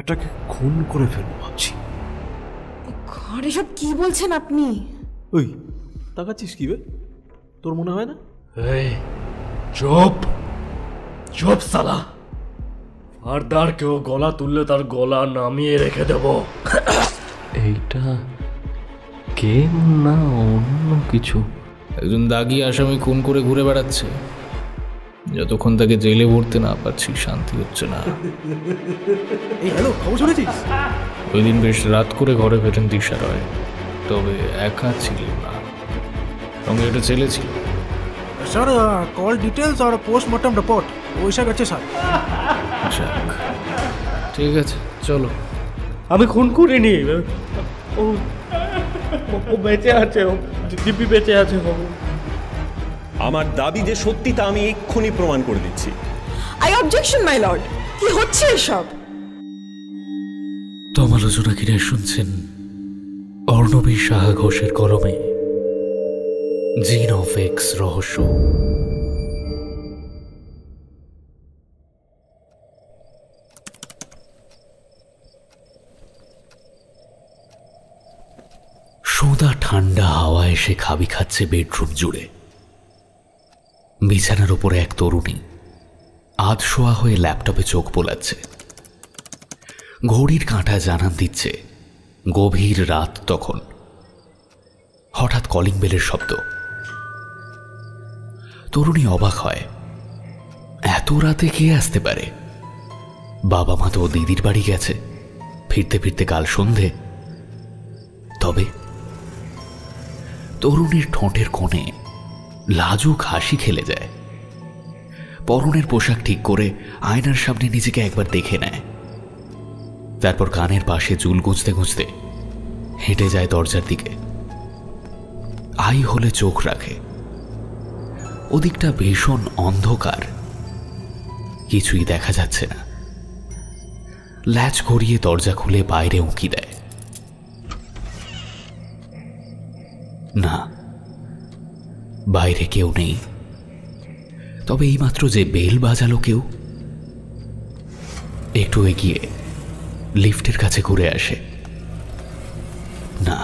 এটাকে খুন করে ফেলবো ভাবছি। ঘরে সব কি বলছেন আপনি? ওই তাকাচ্ছিস কি বে? তোর মনে হয় না? এই চুপ চুপ সালা, ফারদার কেউ গলা তুললে তার গলা নামিয়ে রেখে দেব। এইটা গেম না অন্য কিছু? একজন দাগি আসামি খুন করে ঘুরে বেড়াচ্ছে, যতক্ষণ তাকে জেলে ভরতে না পারছি শান্তি হচ্ছে না। এই হ্যালো, খবর শুনেছিস? ওই দিন বেশ রাত করে ঘরে ফেরেন দিশা রয়, তবে একা ছিল না, সঙ্গে একটা ছেলে ছিল। सर कॉल डिटेल्स और पोस्टमार्टम रिपोर्ट वैसा अच्छे सर। যাক, ঠিক আছে চলো। আমি খুন করিনি, ও ও বেঁচে আছে, ও দিব্যি বেঁচে আছে। আমার দাবি যে সত্যি তা আমি এক্ষুনি প্রমাণ করে দিচ্ছি। I objection my lord. কি হচ্ছে এসব? তমালোচনা কিনে শুনছেন অর্ণবী সাহা ঘোষের কলমে জিন অফ এক্স রহস্য। সোদা ঠান্ডা হাওয়া এসে খাবি খাচ্ছে বেডরুম জুড়ে। বিছানার উপরে এক তরুণী আধশোয়া হয়ে ল্যাপটপে চোখ বোলাচ্ছে। ঘড়ির কাঁটা জানান দিচ্ছে গভীর রাত তখন। হঠাৎ কলিং বেলের শব্দ। তরুণী অবাক হয়, এত রাতে কে আসতে পারে? বাবা মা তো দিদির বাড়ি গেছে, ফিরতে ফিরতে কাল সন্ধে। তবে তরুণীর ঠোঁটের কোণে লাজুক হাসি খেলে যায়। পরনের পোশাক ঠিক করে আয়নার সামনে নিজেকে একবার দেখে নেয়, তারপর কানের পাশে চুল গুঁজতে গুঁজতে হেঁটে যায় দরজার দিকে। আই হলে চোখ রাখে। ওদিকটা ভীষণ অন্ধকার, কিছুই দেখা যাচ্ছে না। ল্যাচ ঘুরিয়ে দরজা খুলে বাইরে উঁকি দেয়। না, বাইরে কেউ নেই। তবে এইমাত্র যে বেল বাজালো কেউ। একটু এগিয়ে লিফটের কাছে ঘুরে আসে। না,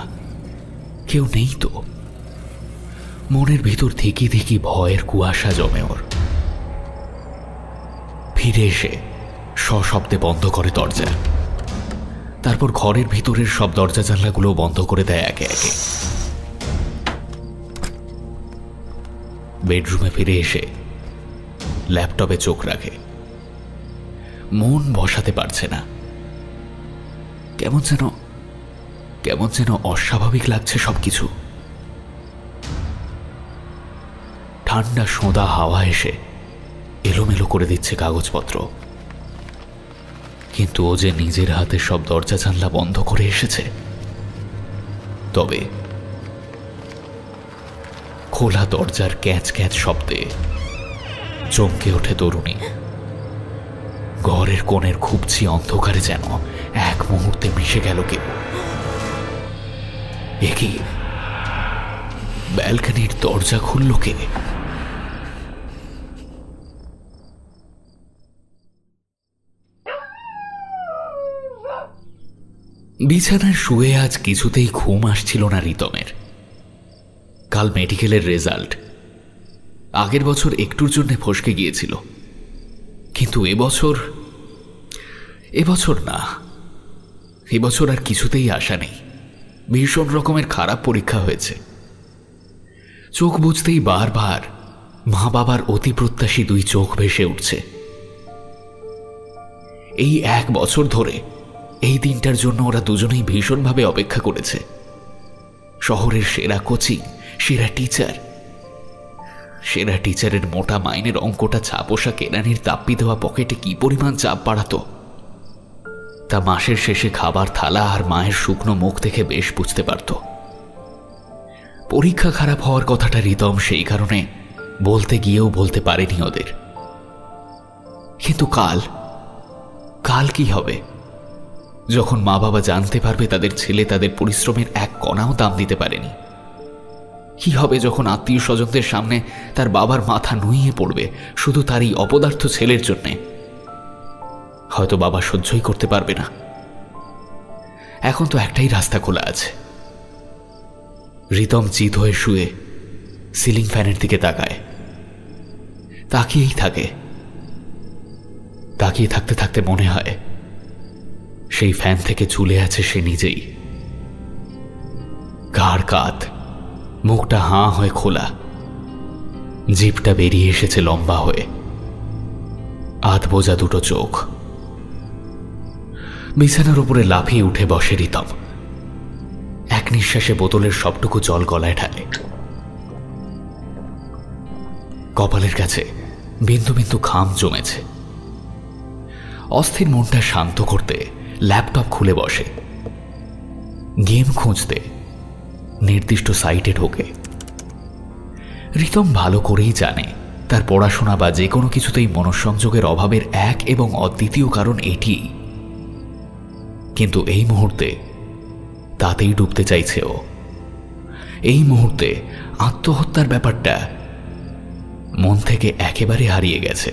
কেউ নেই তো। মনের ভিতর থেকে থেকে ভয়ের কুয়াশা জমে ওর। ফিরে এসে সশব্দে বন্ধ করে দরজা। তারপর ঘরের ভিতরের সব দরজা জানলাগুলো বন্ধ করে দেয় একে একে। বেডরুমে ফিরে এসে ল্যাপটপে চোখ রাখে। মন বসাতে পারছে না। কেমন যেন অস্বাভাবিক লাগছে সবকিছু। ঠান্ডা সোঁদা হাওয়া এসে এলোমেলো করে দিচ্ছে কাগজপত্র। কিন্তু ও যে নিজের হাতে সব দরজা জানলা বন্ধ করে এসেছে। তবে খোলা দরজার ক্যাচ ক্যাচ শব্দে চমকে ওঠে তরুণী। ঘরের কোণের খুবছি অন্ধকারে যেন এক মুহূর্তে মিশে গেল কেউ। একই ব্যালকনির দরজা খুলল কে? বিছানায় শুয়ে আজ কিছুতেই ঘুম আসছিল না রিতমের। কাল মেডিকেলের রেজাল্ট। আগের বছর একটুর জন্য ফসকে গিয়েছিল, কিন্তু এবছর না। এবছর আর কিছুতেই আশা নেই। ভীষণ রকমের খারাপ পরীক্ষা হয়েছে। চোখ বুঝতেই বারবার মা বাবার অতি প্রত্যাশী দুই চোখ ভেসে উঠছে। এই 1 বছর ধরে এই দিনটার জন্য ওরা দুজনেই ভীষণভাবে অপেক্ষা করেছে। শহরের সেরা কোচিং, সেরা টিচারের মোটা মাইনের অঙ্কটা ছাপোষা কেনানির তাপ্পি দেওয়া পকেটে কি পরিমাণ চাপ বাড়াতো তা মাসের শেষে খাবার থালা আর মায়ের শুকনো মুখ দেখে বেশ বুঝতে পারত। পরীক্ষা খারাপ হওয়ার কথাটা রিতম সেই কারণে বলতে গিয়েও বলতে পারেনি ওদের। কিন্তু কাল কি হবে, যখন মা বাবা জানতে পারবে তাদের ছেলে তাদের পরিশ্রমের এক কণাও দাম দিতে পারেনি? কি হবে যখন আত্মীয় স্বজনদের সামনে তার বাবার মাথা নুইয়ে পড়বে শুধু তার এই অপদার্থ ছেলের জন্যে? হয়তো বাবা সহ্যই করতে পারবে না। এখন তো একটাই রাস্তা খোলা আছে। রিতম চিত হয়ে শুয়ে সিলিং ফ্যানের দিকে তাকায়, তাকিয়েই থাকে। তাকিয়ে থাকতে থাকতে মনে হয় সেই ফ্যান থেকে ঝুলে আছে সে নিজেই। ঘাড় কাত, মুখটা হাঁ হয়ে খোলা, জিভটা বেরিয়ে এসেছে লম্বা হয়ে, আধ বোঝা দুটো চোখ। বিছানার উপরে লাফিয়ে উঠে বসে রিতম। এক নিঃশ্বাসে বোতলের সবটুকু জল গলায় ঢালে। কপালের কাছে বিন্দু বিন্দু ঘাম জমেছে। অস্থির মনটা শান্ত করতে ল্যাপটপ খুলে বসে। গেম খুঁজতে নির্দিষ্ট সাইটে ঢোকে। রিতম ভালো করেই জানে তার পড়াশোনা বা যে কোনো কিছুতেই মনঃসংযোগের অভাবের এক এবং অদ্বিতীয় কারণ এটি, কিন্তু এই মুহূর্তে তাতেই ডুবতে চাইছে ও। এই মুহূর্তে আত্মহত্যার ব্যাপারটা মন থেকে একেবারে হারিয়ে গেছে।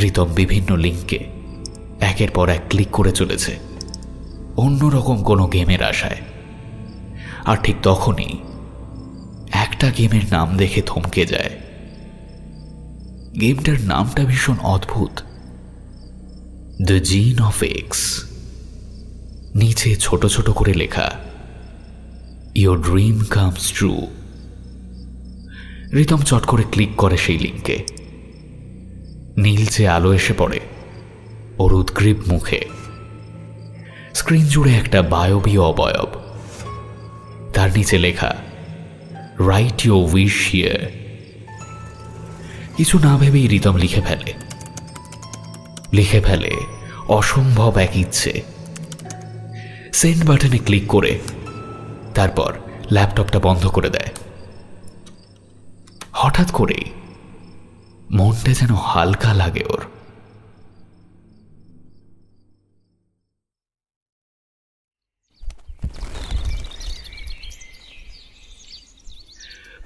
রিতম বিভিন্ন লিঙ্কে একের পর এক ক্লিক করে চলেছে অন্যরকম কোনো গেমের আশায়। আর ঠিক তখনই একটা গেমের নাম দেখে থমকে যায়। গেমটার নামটা ভীষণ অদ্ভুত, দ্য জিন অফ এক্স। নিচে ছোট ছোট করে লেখা, your dream comes true. Ritam চট করে ক্লিক করে সেই লিঙ্কে। নীলচে আলো এসে পড়ে ওর উদ্গ্রীব মুখে। স্ক্রিন জুড়ে একটা বায়বীয় অবয়ব, তার নিচে লেখা, রাইট ইউর উইশ হিয়ার। কিছু না ভেবেই রিতম লিখে ফেলে অসম্ভব এক ইচ্ছে। সেন্ড বাটনে ক্লিক করে তারপর ল্যাপটপটা বন্ধ করে দেয়। হঠাৎ করে মনটা যেন হালকা লাগে ওর।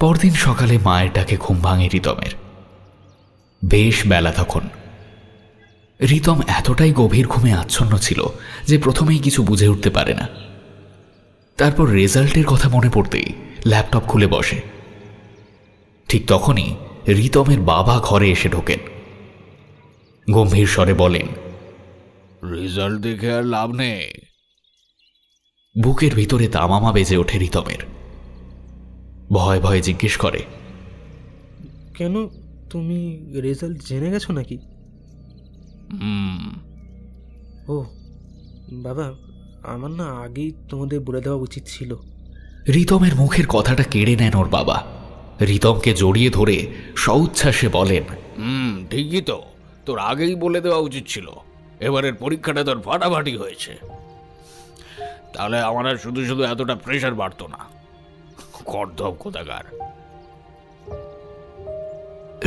পরদিন সকালে মায়ের ডাকে ঘুম ভাঙে রিতমের। বেশ বেলা তখন। রিতম এতটাই গভীর ঘুমে আচ্ছন্ন ছিল যে প্রথমেই কিছু বুঝে উঠতে পারে না। তারপর রেজাল্টের কথা মনে পড়তেই ল্যাপটপ খুলে বসে। ঠিক তখনই রিতমের বাবা ঘরে এসে ঢোকেন। গম্ভীর স্বরে বলেন, রেজাল্ট দেখে আর লাভ নেই। বুকের ভিতরে দামামা বেজে ওঠে রিতমের। ভয় ভয়ে জিজ্ঞেস করে, কেন, তুমি রেজাল্ট জেনে গেছো নাকি? ও বাবা, আমার না আগেই তোমাদের বলে দেওয়া উচিত ছিল। রিতমের মুখের কথাটা কেড়ে নেন ওর বাবা। রিতমকে জড়িয়ে ধরে সউচ্ছ্বাসে বলেন, ঠিকই তো, তোর আগেই বলে দেওয়া উচিত ছিল। এবারের পরীক্ষাটা তোর ফাটাফাটি হয়েছে, তাহলে আমার আর শুধু শুধু এতটা প্রেশার বাড়তো না। কর্দব কোথাকার।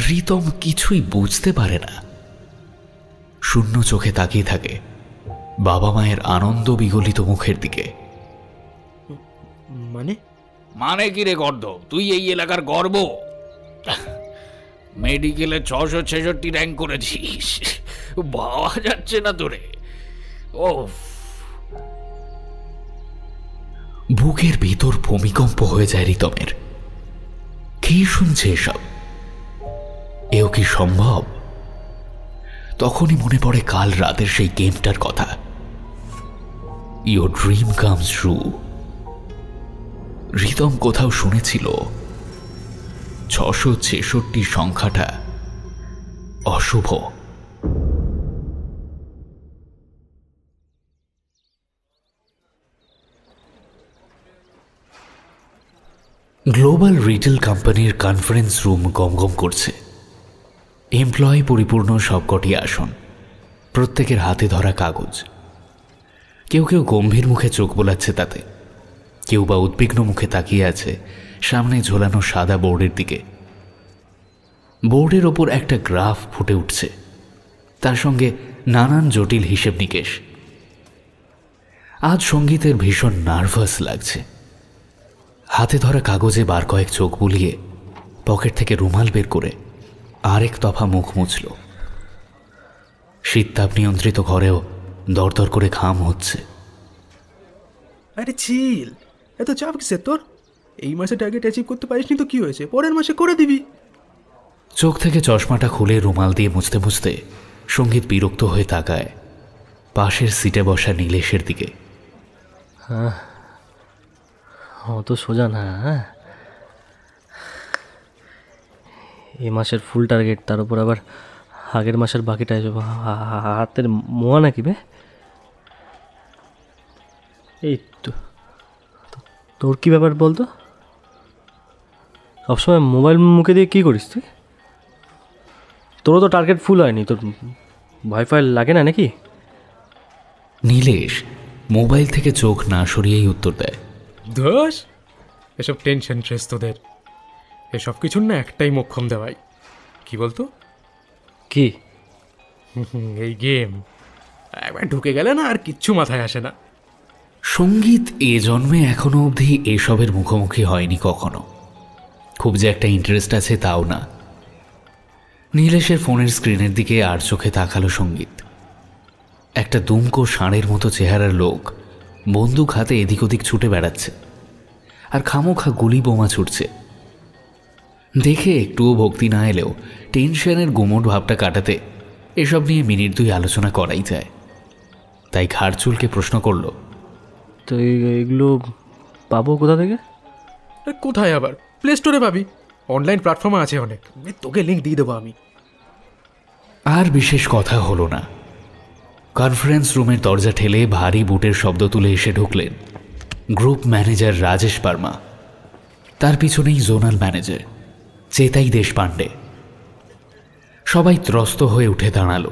রিতম কিছুই বুঝতে পারে না, শূন্য চোখে তাকিয়ে থাকে বাবা মায়ের আনন্দ বিগলিত মুখের দিকে। মানে কি রে কর্দব, তুই এই এলাকার গর্ব। মেডিকেলে 666 র্যাঙ্ক করেছিস, পাওয়া যাচ্ছে না তোরে। ও বুকের ভিতর ভূমিকম্প হয়ে যায় রিতমের। কি শুনছে এসব? এও কি সম্ভব? তখনই মনে পড়ে কাল রাতের সেই গেমটার কথা, your dream comes true. Ritam কোথাও শুনেছিল 666 সংখ্যাটা অশুভ। গ্লোবাল রিটেল কোম্পানির কনফারেন্স রুম গমগম করছে। এমপ্লয়ি পরিপূর্ণ সবকটি আসন, প্রত্যেকের হাতে ধরা কাগজ। কেউ কেউ গম্ভীর মুখে চোখ বোলাচ্ছে তাতে, কেউ বা উদ্বিগ্ন মুখে তাকিয়ে আছে সামনে ঝোলানো সাদা বোর্ডের দিকে। বোর্ডের ওপর একটা গ্রাফ ফুটে উঠছে, তার সঙ্গে নানান জটিল হিসেব নিকেশ। আজ সঙ্গীতের ভীষণ নার্ভাস লাগছে। হাতে ধরা কাগজে বার কয়েক চোখ বুলিয়ে পকেট থেকে রুমাল বের করে আরেক দফা মুখ মুছল। শীততাপ নিয়ন্ত্রিত ঘরেও দরদর করে ঘাম হচ্ছে। আরে চিল, এত চাপ কিসের তোর? এই মাসে টার্গেট অ্যাচিভ করতে পারিসনি তো কি হয়েছে, পরের মাসে করে দিবি। চোখ থেকে চশমাটা খুলে রুমাল দিয়ে মুছতে মুছতে সঙ্গীত বিরক্ত হয়ে তাকায় পাশের সিটে বসা নীলেশের দিকে। অত সোজা না। হ্যাঁ, এই মাসের ফুল টার্গেট, তার উপর আবার আগের মাসের বাকিটা এসব হাতের মোয়া নাকি বে? এই তো, তোর কি ব্যাপার বলতো? সবসময় মোবাইল মুখে দিয়ে কী করিস তুই? তোরও তো টার্গেট ফুল হয়নি, তোর ওয়াইফাই লাগে না নাকি? নীলেশ মোবাইল থেকে চোখ না সরিয়েই উত্তর দেয়, দোষ এসব টেনশন স্ট্রেস তোদের, এসব কিছুর না একটাই মোক্ষম দেওয়াই। কি বলতো? কি? এই গেম একবার ঢুকে গেলে না আর কিচ্ছু মাথায় আসে না। সঙ্গীত এ জন্মে এখনো অবধি এসবের মুখোমুখি হয়নি কখনো। খুব যে একটা ইন্টারেস্ট আছে তাও না। নীলেশের ফোনের স্ক্রিনের দিকে আর চোখে তাকালো সঙ্গীত। একটা দুমকো ষাঁড়ের মতো চেহারার লোক বন্দুক হাতে এদিক ওদিক ছুটে বেড়াচ্ছে, আর খামোখা গুলি বোমা ছুটছে। দেখে একটুও ভক্তি না এলেও টেনশনের গুমোট ভাবটা কাটাতে এসব নিয়ে মিনিট 2 আলোচনা করাই যায়। তাই ঘাড় চুলকে প্রশ্ন করল, তো এগুলো পাবো কোথা থেকে? কোথায় আবার, প্লে স্টোরে পাবি, অনলাইন প্ল্যাটফর্ম আছে অনেক, তোকে লিঙ্ক দিয়ে দেবো আমি। আর বিশেষ কথা হলো না। কনফারেন্স রুমের দরজা ঠেলে ভারী বুটের শব্দ তুলে এসে ঢুকলেন গ্রুপ ম্যানেজার রাজেশ বার্মা। তার পিছনেই জোনাল ম্যানেজার চেতাই দেশপাণ্ডে। সবাই ত্রস্ত হয়ে উঠে দাঁড়ালো।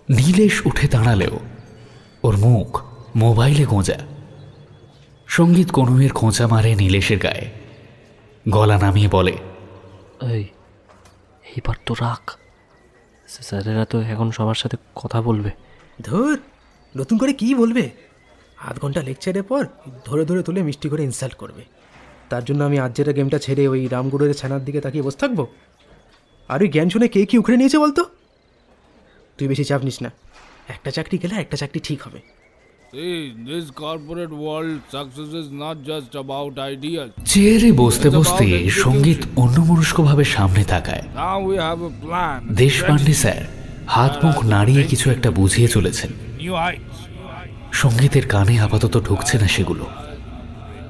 নীলেশ উঠে দাঁড়ালেও ওর মুখ মোবাইলে গোঁজা। সঙ্গীত কনুয়ের খোঁচা মারে নীলেশের গায়ে, গলা নামিয়ে বলে, এইবার তো রাখ, স্যারেরা তো এখন সবার সাথে কথা বলবে। ধর, নতুন করে কি বলবে? আধ ঘন্টা লেকচারের পর ধরে ধরে তুলে মিষ্টি করে ইনসাল্ট করবে। তার জন্য আমি আজ যেটা গেমটা ছেড়ে ওই রামগুড়ের ছানার দিকে তাকিয়ে বসে থাকবো? আর ওই জ্ঞান শুনে কে কি উখড়ে নিয়েছে বলতো? তুই বেশি চাপ নিস না, একটা চাকরি গেলে একটা চাকরি ঠিক হবে। This corporate world, success is not just about ideas. চেয়ারে বসতে বসতে সঙ্গীত অন্যমনস্কভাবে সামনে তাকায়। Now we have a plan. Deshpande sir হাত মুখ নাড়িয়ে কিছু একটা বুঝিয়ে চলেছেন। New heights. সঙ্গীতের কানে আপাতত ঢুকছে না সেগুলো।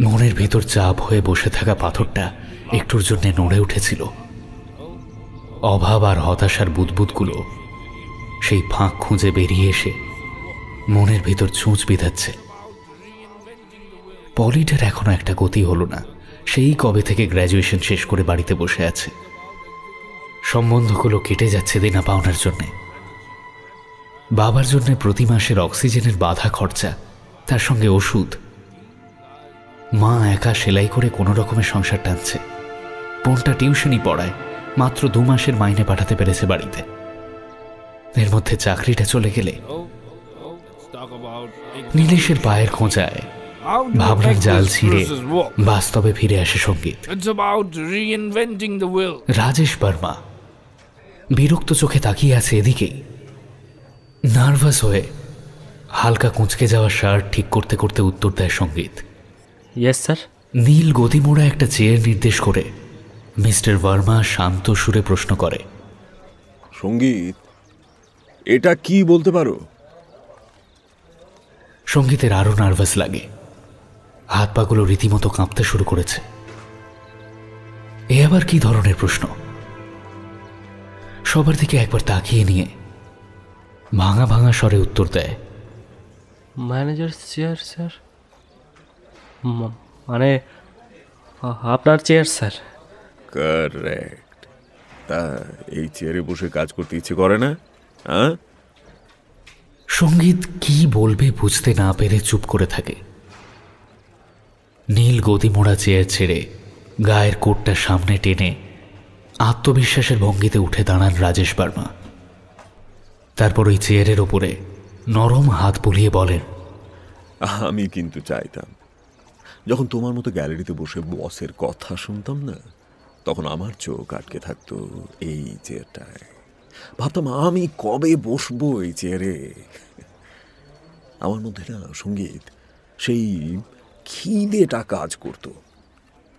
মনের ভেতর চাপ হয়ে বসে থাকা পাথরটা একটুর জন্য নড়ে উঠেছিল। অভাব আর হতাশার বুদবুদগুলো সেই ফাঁক খুঁজে বেরিয়ে এসে মনের ভেতর ছুঁচ বিঁধাচ্ছে। পলিটার এখনো একটা গতি হলো না, সেই কবে থেকে গ্র্যাজুয়েশন শেষ করে বাড়িতে বসে আছে। সম্বন্ধগুলো কেটে যাচ্ছে দেনা পাওনার জন্যে। বাবার জন্য প্রতি মাসের অক্সিজেনের বাধা খরচা, তার সঙ্গে ওষুধ। মা একা সেলাই করে কোনো রকমের সংসার টানছে। বোনটা টিউশনই পড়ায়, মাত্র 2 মাসের মাইনে পাঠাতে পেরেছে বাড়িতে। এর মধ্যে চাকরিটা চলে গেলে নীলেশের পায়ের খোঁচায় ভাবনার জাল ছিঁড়ে বাস্তবে ফিরে আসে সঙ্গীত। রাজেশ বার্মা বিরক্ত চোখে তাকিয়ে আছে এদিকেই। নার্ভাস হয়ে হালকা কুঁচকে যাওয়া শার্ট ঠিক করতে করতে উত্তর দেয় সঙ্গীত, ইয়েস স্যার। নীল গতিমোড়া একটা চেয়ার নির্দেশ করে মিস্টার বার্মা শান্ত সুরে প্রশ্ন করে, সঙ্গীত, এটা কি বলতে পারো? সঙ্গীতের আরো নার্ভাস লাগে, হাত পাগুলো রীতিমতো কাঁপতে শুরু করেছে। এ আবার কি ধরনের প্রশ্ন? সবার দিকে একবার তাকিয়ে নিয়ে ভাঙা ভাঙা স্বরে উত্তর দেয়, ম্যানেজার চেয়ার স্যার, মানে আপনার চেয়ার স্যার। কারেক্ট। তা এই চেয়ারে বসে কাজ করতে ইচ্ছে করে না? হ্যাঁ? সঙ্গীত কি বলবে বুঝতে না পেরে চুপ করে থাকে। নীল গতিমোড়া চেয়ার ছেড়ে গায়ের কোটটা সামনে টেনে আত্মবিশ্বাসের ভঙ্গিতে উঠে দাঁড়ান রাজেশ বার্মা। তারপর ওই চেয়ারের ওপরে নরম হাত বুলিয়ে বলেন, আমি কিন্তু চাইতাম যখন তোমার মতো গ্যালারিতে বসে বসের কথা শুনতাম না, তখন আমার চোখ আটকে থাকতো এই চেয়ারটায়। ভাবতাম আমি কবে বসবো এই চেয়ারে। আমার মধ্যে না সঙ্গীত সেই খিদেটা কাজ করতো,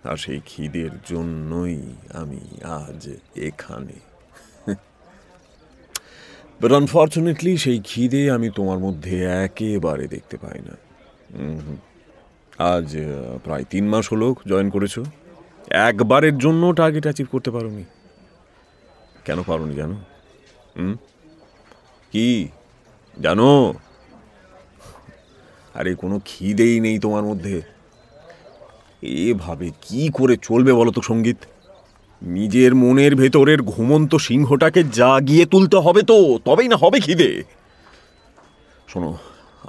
আর সেই খিদের জন্যই আমি আজ এখানে। বাট আনফর্চুনেটলি সেই খিদে আমি তোমার মধ্যে একেবারে দেখতে পাই না। আজ প্রায় 3 মাস হলো জয়েন করেছো, একবারের জন্য টার্গেট অ্যাচিভ করতে পারোনি। কেন পারোনি জানো? কি জানো? আরে কোনো খিদেই নেই তোমার মধ্যে। এভাবে কি করে চলবে বলো তো সঙ্গীত? নিজের মনের ভেতরের ঘুমন্ত সিংহটাকে জাগিয়ে তুলতে হবে তো, তবেই না হবে খিদে। শোনো,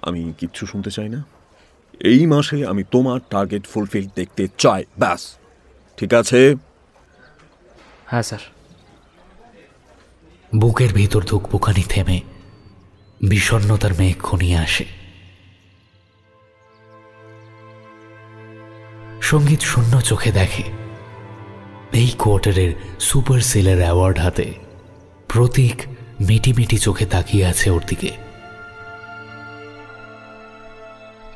আমি কিচ্ছু শুনতে চাই না। এই মাসে আমি তোমার টার্গেট ফুলফিল দেখতে চাই, ব্যাস। ঠিক আছে? হ্যাঁ স্যার। বুকের ভিতর ধুকপুকানি থেমে বিষণ্ণতার মেঘ ঘনিয়ে আসে। সঙ্গীত শূন্য চোখে দেখে এই কোয়ার্টারের সুপার সেলার অ্যাওয়ার্ড হাতে প্রতীক মিটিমিটি চোখে তাকিয়ে আছে ওর দিকে।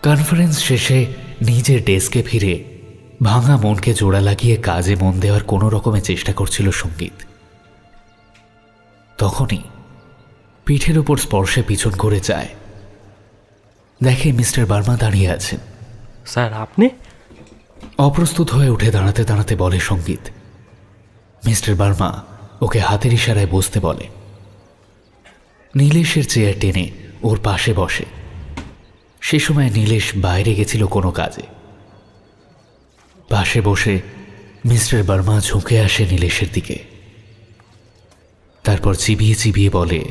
কনফারেন্স শেষে নিজের ডেস্কে ফিরে ভাঙা মনকে জোড়া লাগিয়ে কাজে মন দেওয়ার কোনো রকমের চেষ্টা করছিল সঙ্গীত। তখনই পিঠের উপর স্পর্শে পিছন করে যায়, দেখে মিস্টার বার্মা দাঁড়িয়ে আছেন। স্যার আপনি? অপ্রস্তুত হয়ে উঠে দাঁড়াতে দাঁড়াতে বলে সঙ্গীত। মিস্টার বার্মা ওকে হাতের ইশারায় বসতে বলে। নীলেশের চেয়ার টেনে ওর পাশে বসে। সে সময় নীলেশ বাইরে গেছিল কোনো কাজে। পাশে বসে মিস্টার বার্মা ঝুঁকে আসে নীলেশের দিকে, তারপর চিবিয়ে চিবিয়ে বলে,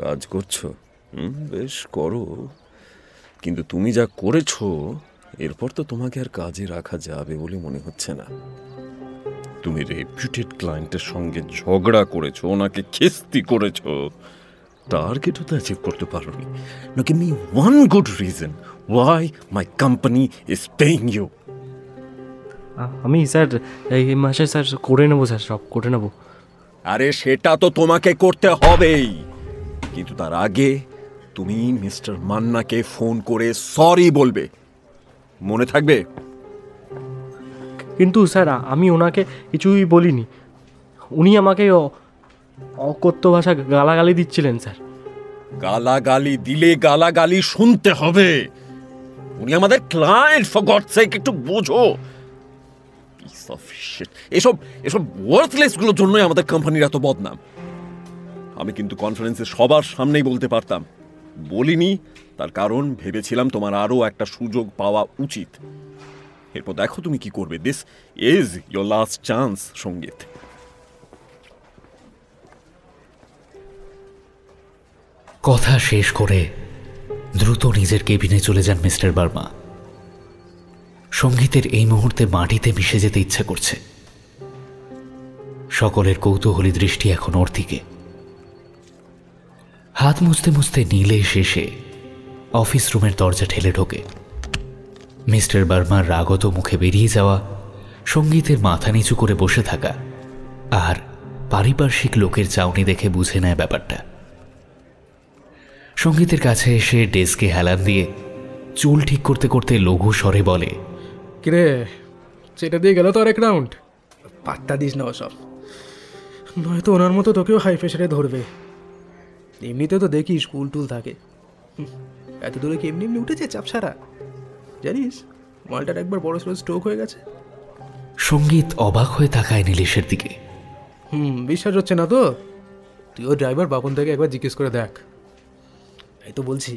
কাজ করছো? বেশ করো, কিন্তু তুমি যা করেছো এরপর তো তোমাকে আর কাজে রাখা যাবে বলে মনে হচ্ছে না। তুমি রেপুটেড ক্লায়েন্টের সঙ্গে ঝগড়া করেছো, ওনাকে খিস্তি করেছো, টার্গেটও তো অ্যাচিভ করতে পারোনি। Now give me one good reason why my company is paying you. আমি স্যার এই মাসে স্যার করে নেবো, স্যার সব করে নেবো। আরে সেটা তো তোমাকে করতে হবেই, কিন্তু তার আগে তুমি মিস্টার মান্নাকে ফোন করে সরি বলবে, মনে থাকবে? কিন্তু স্যার আমি ওনাকে কিছুই বলিনি, উনি আমাকে অকথ্য ভাষা গালাগালি দিচ্ছিলেন স্যার। গালাগালি দিলে গালাগালি শুনতে হবে। উনি আমাদের ক্লায়েন্ট, ফর গডস সেক একটু বোঝো। Piece of shit. এসব ওয়ার্থলেস গুলোর জন্যই আমাদের কোম্পানির এত বদনাম। আমি কিন্তু কনফারেন্সে সবার সামনেই বলতে পারতাম, বলিনি। তার কারণ ভেবেছিলাম তোমার আরো একটা সুযোগ পাওয়া উচিত। এরপর দেখো তুমি কি করবে। This is your last chance সঙ্গীত। কথা শেষ করে দ্রুত নিজের কেবিনে চলে যান মিস্টার বার্মা। সঙ্গীতের এই মুহূর্তে মাটিতে মিশে যেতে ইচ্ছে করছে। সকলের কৌতূহলী দৃষ্টি এখন ওর দিকে। হাত মুছতে মুছতে নীলেশ এসে অফিস রুমের দরজা ঠেলে ঢোকে। মিস্টার বার্মার রাগত মুখে বেরিয়ে যাওয়া, সঙ্গীতের মাথা নিচু করে বসে থাকা আর পারিপার্শ্বিক লোকের চাউনি দেখে বুঝে নেয় ব্যাপারটা। সঙ্গীতের কাছে এসে ডেস্কে হেলান দিয়ে চুল ঠিক করতে করতে লঘু স্বরে বলে, কিরে সেটা দিয়ে গেল তো আরেক রাউন্ড? পাত্তা দিস না ওসব, নয়তো ওনার মতো তোকেও হাই প্রেশারে ধরবে। এমনিতে তো দেখি স্কুল টুল থাকে, এত দূরে কি এমনি এমনি উঠেছে চাপ সারা? জানিস মালটার একবার বড় সড়ো স্ট্রোক হয়ে গেছে। সঙ্গীত অবাক হয়ে তাকায় নীলেশের দিকে। বিশ্বাস হচ্ছে না তো? তুইও ড্রাইভার বাপন থেকে একবার জিজ্ঞেস করে দেখ। এই তো বলছি,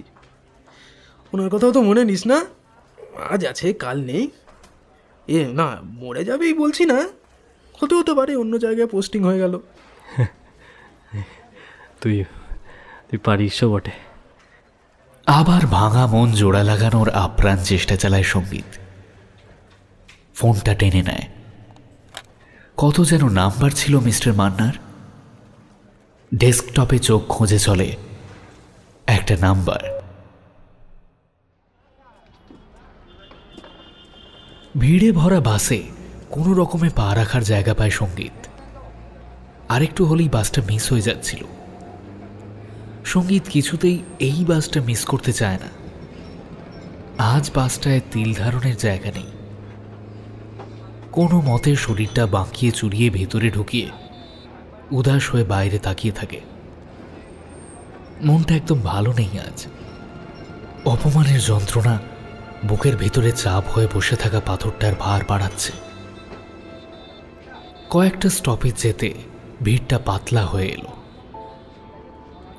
ওনার কথাও তো মনে নিস না। আজ আছে কাল নেই। না মরে যাবেই বলছি না, হতে পারে অন্য জায়গায় পোস্টিং হয়ে গেল। তুই পারিস বটে। আবার ভাঙা মন জোড়া লাগানোর আপ্রাণ চেষ্টা চালায় সঙ্গীত। ফোনটা টেনে নেয়। কত যেন নাম্বার ছিল মিস্টার মান্নার। ডেস্কটপে চোখ খুঁজে চলে একটা নাম্বার। ভিড়ে ভরা বাসে কোনো রকমে পা রাখার জায়গা পায় সঙ্গীত। আরেকটু হলেই বাসটা মিস হয়ে যাচ্ছিল। সঙ্গীত কিছুতেই এই বাসটা মিস করতে চায় না। আজ বাসটায় তিল ধারণের জায়গা নেই। কোনো মতে শরীরটা বাঁকিয়ে চুরিয়ে ভেতরে ঢুকিয়ে উদাস হয়ে বাইরে তাকিয়ে থাকে। মনটা একদম ভালো নেই আজ। অপমানের যন্ত্রণা বুকের ভেতরে চাপ হয়ে বসে থাকা পাথরটার ভার বাড়াচ্ছে। কয়েকটা স্টপেজ যেতে ভিড়টা পাতলা হয়ে এলো।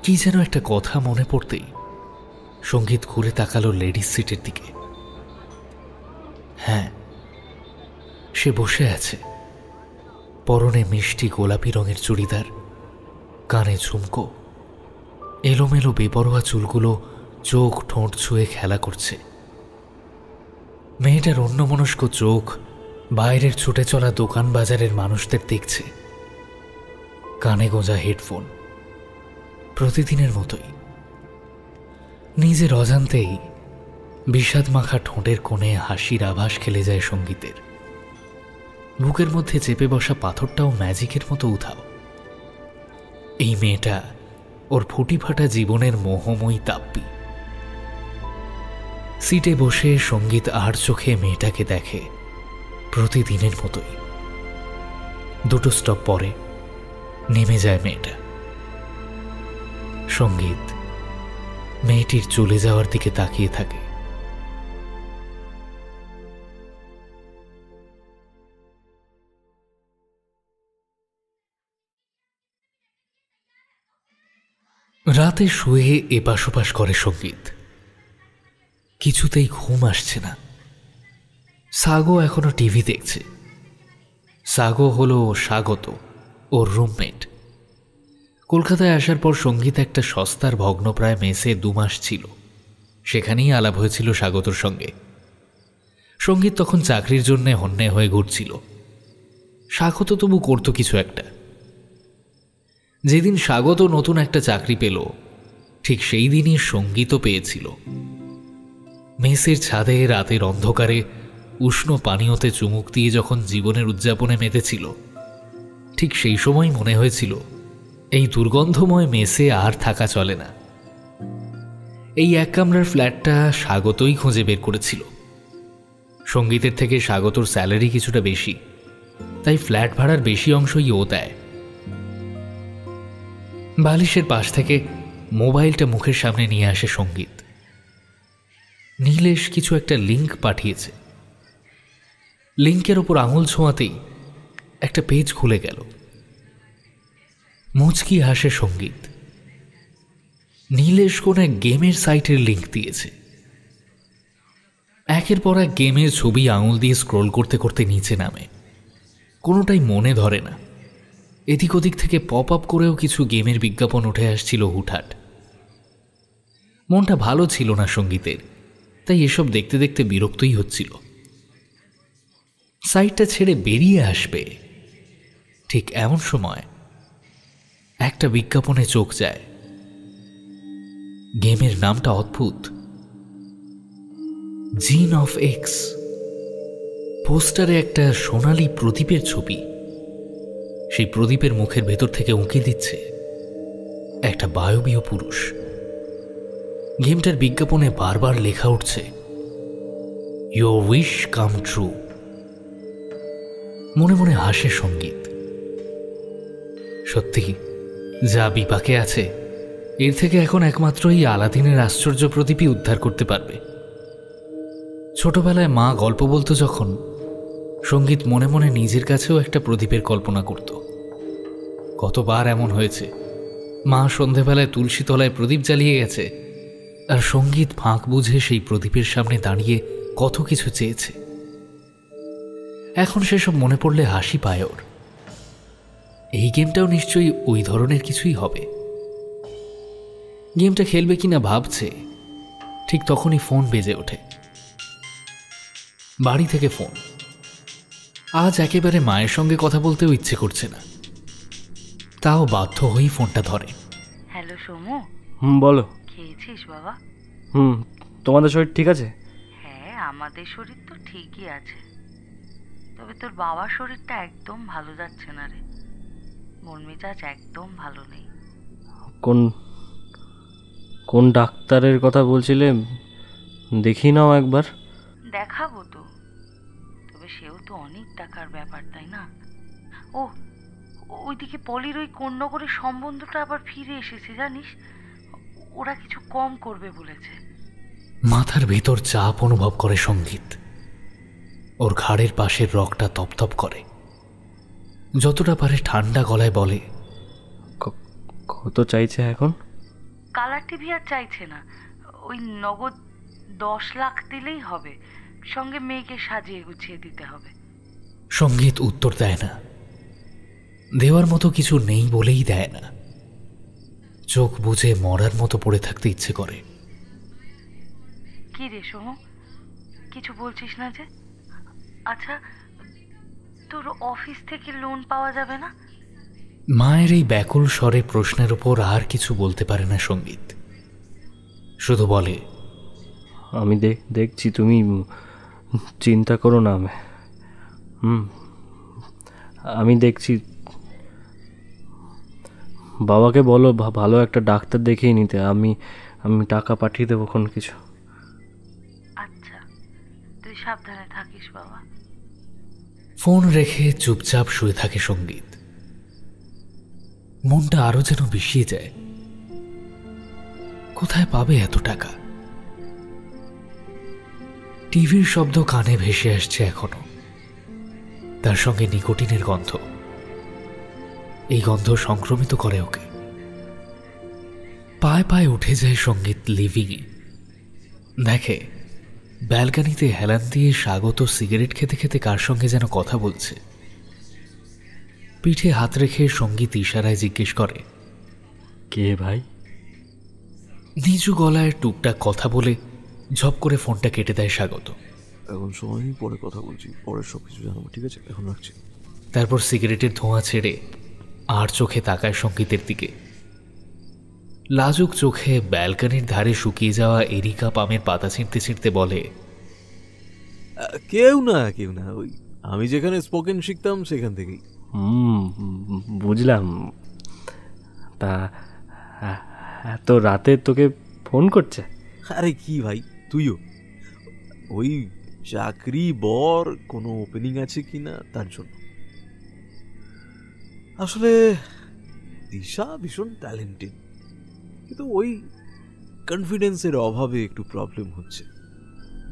কি যেন একটা কথা মনে পড়তেই সঙ্গীত ঘুরে তাকালো লেডিস সিটের দিকে। হ্যাঁ, সে বসে আছে, পরনে মিষ্টি গোলাপি রঙের চুড়িদার, কানে ঝুমকো, এলোমেলো বেপরোয়া চুলগুলো চোখ ঠোঁট ছুঁয়ে খেলা করছে। মেয়েটার অন্যমনস্ক চোখ বাইরের ছুটে চলা দোকান বাজারের মানুষদের দেখছে। কানে গোঁজা হেডফোন, প্রতিদিনের মতোই। নিজের অজান্তেই বিষাদ মাখা ঠোঁটের কোণে হাসির আভাস খেলে যায় সঙ্গীতের। বুকের মধ্যে চেপে বসা পাথরটাও ম্যাজিকের মতো উধাও। এই মেয়েটা ওর ফুটি ফাটা জীবনের মোহময়ী তাপ্পি। সিটে বসে সঙ্গীত আর চোখে মেয়েটাকে দেখে প্রতিদিনের মতোই। দুটো স্টপ পরে নেমে যায় মেয়েটা। সঙ্গীত মেয়েটির চলে যাওয়ার দিকে তাকিয়ে থাকে। রাতে শুয়ে এপাশ ওপাশ করে সঙ্গীত। কিছুতেই ঘুম আসছে না। সাগো এখনো টিভি দেখছে। সাগো হলো স্বাগত, ওর রুমমেট। কলকাতায় আসার পর সঙ্গীত একটা সস্তার ভগ্নপ্রায় মেসে 2 মাস ছিল। সেখানেই আলাপ হয়েছিল স্বাগতর সঙ্গে। সঙ্গীত তখন চাকরির জন্য হন্যে হয়ে ঘুরছিল। স্বাগত তবু করত কিছু একটা। যেদিন স্বাগত নতুন একটা চাকরি পেল, ঠিক সেই দিনই সঙ্গীতও পেয়েছিল। মেসের ছাদে রাতের অন্ধকারে উষ্ণ পানীয়তে চুমুক দিয়ে যখন জীবনের উদযাপনে মেতেছিল, ঠিক সেই সময় মনে হয়েছিল এই দুর্গন্ধময় মেসে আর থাকা চলে না। এই এক কামরার ফ্ল্যাটটা স্বাগতই খুঁজে বের করেছিল। সঙ্গীতের থেকে স্বাগতর স্যালারি কিছুটা বেশি, তাই ফ্ল্যাট ভাড়ার বেশি অংশই ও দেয়। বালিশের পাশ থেকে মোবাইলটা মুখের সামনে নিয়ে আসে সঙ্গীত। নীলেশ কিছু একটা লিঙ্ক পাঠিয়েছে। লিঙ্কের ওপর আঙুল ছোঁয়াতেই একটা পেজ খুলে গেল। মুচকি হাসে সঙ্গীত। নীলেশ কোন এক গেমের সাইটের লিঙ্ক দিয়েছে। একের পর এক গেমের ছবি আঙুল দিয়ে স্ক্রোল করতে করতে নিচে নামে। কোনোটাই মনে ধরে না। এদিক ওদিক থেকে পপ আপ করেও কিছু গেমের বিজ্ঞাপন উঠে আসছিল হুটহাট। মনটা ভালো ছিল না সঙ্গীতের, তাই এসব দেখতে দেখতে বিরক্তই হচ্ছিল। সাইটটা ছেড়ে বেরিয়ে আসবে, ঠিক এমন সময় একটা বিজ্ঞাপনে চোখ যায়। গেমের নামটা অদ্ভুত, জিন অফ এক্স। পোস্টারে একটা সোনালী প্রদীপের ছবি। সেই প্রদীপের মুখের ভেতর থেকে উঁকি দিচ্ছে একটা বায়বীয় পুরুষ। গেমটার বিজ্ঞাপনে বারবার লেখা উঠছে, ইয়োর উইশ কাম ট্রু। মনে মনে হাসে সঙ্গীত। সত্যি যা বিপাকে আছে, এর থেকে এখন একমাত্র এই আলাদিনের আশ্চর্য প্রদীপই উদ্ধার করতে পারবে। ছোটবেলায় মা গল্প বলতো যখন, সঙ্গীত মনে মনে নিজের কাছেও একটা প্রদীপের কল্পনা করত। কতবার এমন হয়েছে, মা সন্ধেবেলায় তুলসী তলায় প্রদীপ জ্বালিয়ে গেছে, আর সঙ্গীত ফাঁক বুঝে সেই প্রদীপের সামনে দাঁড়িয়ে কত কিছু চেয়েছে। এখন সেসব মনে পড়লে হাসি পায় ওর। এই গেমটাও নিশ্চয়ই ওই ধরনের কিছুই হবে। গেমটা খেলবে কিনা ভাবছে, ঠিক তখনই ফোন বেজে ওঠে। বাড়ি থেকে ফোন। আজ একেবারে মায়ের সঙ্গে কথা বলতেও ইচ্ছে করছে না, তাও বাধ্য হয়েই ফোনটা ধরে। হ্যালো সোমু, বলো। খেয়েছিস বাবা? তোমাদের শরীর ঠিক আছে? হ্যাঁ, আমাদের শরীর তো ঠিকই আছে, তবে তোর বাবার শরীরটা একদম ভালো যাচ্ছে না রে। মন মেজাজ একদম ভালো নেই। কোন কোন ডাক্তারের কথা বলছিলে? দেখি নাও একবার। দেখাবো তো, তবে সেও তো অনেক টাকার ব্যাপার, তাই না? ও ওইদিকে পলির ওই কন্যাগরের সম্বন্ধটা আবার ফিরে এসেছে জানিস, ওরা কিছু কম করবে বলেছে। মাথার ভেতর চাপ অনুভব করে সঙ্গীত। ওর ঘাড়ের পাশের রগটা তপতপ করে। যতটা পারে ঠান্ডা গলায় বলে, কত চাইছে এখন? কালার টিভি আর চাইছে না, ওই নগদ 10 লাখ দিলেই হবে, সঙ্গে মেয়েকে সাজিয়ে গুছিয়ে দিতে হবে। সঙ্গীত উত্তর দেয় না। দেওয়ার মতো কিছু নেই বলেই দেয় না। চোখ বুজে মরার মতো পড়ে থাকতে ইচ্ছে করে। কি রে সোমু, কিছু বলছিস না যে? আচ্ছা, তোর অফিস থেকে লোন পাওয়া যাবে না? মায়ের এই ব্যাকুল স্বরে প্রশ্নের উপর আর কিছু বলতে পারে না সঙ্গীত। শুধু বলে, আমি দেখছি, তুমি চিন্তা করো না। আমি দেখছি। বাবাকে বলো ভালো একটা ডাক্তার দেখিয়ে নিতে। আমি টাকা পাঠিয়ে দেবো কোনো কিছু। আচ্ছা, তুই সাবধানে থাকিস বাবা। ফোন রেখে চুপচাপ শুয়ে থাকে সঙ্গীত। মনটা আরো যেন বিষিয়ে যায়। কোথায় পাবে এত টাকা? টিভির শব্দ কানে ভেসে আসছে এখনো, তার সঙ্গে নিকোটিনের গন্ধ। এই গন্ধ সংক্রমিত করে ওকে। পায়ে পায়ে উঠে যায় সঙ্গীত লিভিংয়ে। দেখে ব্যালকানিতে হেলান দিয়ে স্বাগত সিগারেট খেতে খেতে কার সঙ্গে যেন কথা বলছে। পিঠে হাত রেখে সঙ্গীত ইশারায় জিজ্ঞেস করে, কে ভাই? নিচু গলায় টুকটাক কথা বলে ঝপ করে ফোনটা কেটে দেয় স্বাগত। এখন সময় নেই, পরে কথা বলছি, পরে সব কিছু জানাবো, ঠিক আছে? এখন রাখছি। তারপর সিগারেটের ধোঁয়া ছেড়ে আর চোখে তাকায় সঙ্গীতের দিকে। লাজুক চোখে ব্যালকানির ধারে শুকিয়ে যাওয়া এরিকা পামের পাতা ছিঁড়তে ছিঁড়তে বলে, কেউ না, ওই আমি যেখানে স্পোকেন শিখতাম সেখান থেকেই। বুঝলাম। তা এত রাতে তোকে ফোন করছে? আরে কি ভাই, তুইও ওই চাকরি বর কোনো ওপেনিং আছে কিনা তার জন্য। আসলে দিশা ভীষণ ট্যালেন্টেড, কিন্তু ওই কনফিডেন্সের অভাবে একটু প্রবলেম হচ্ছে।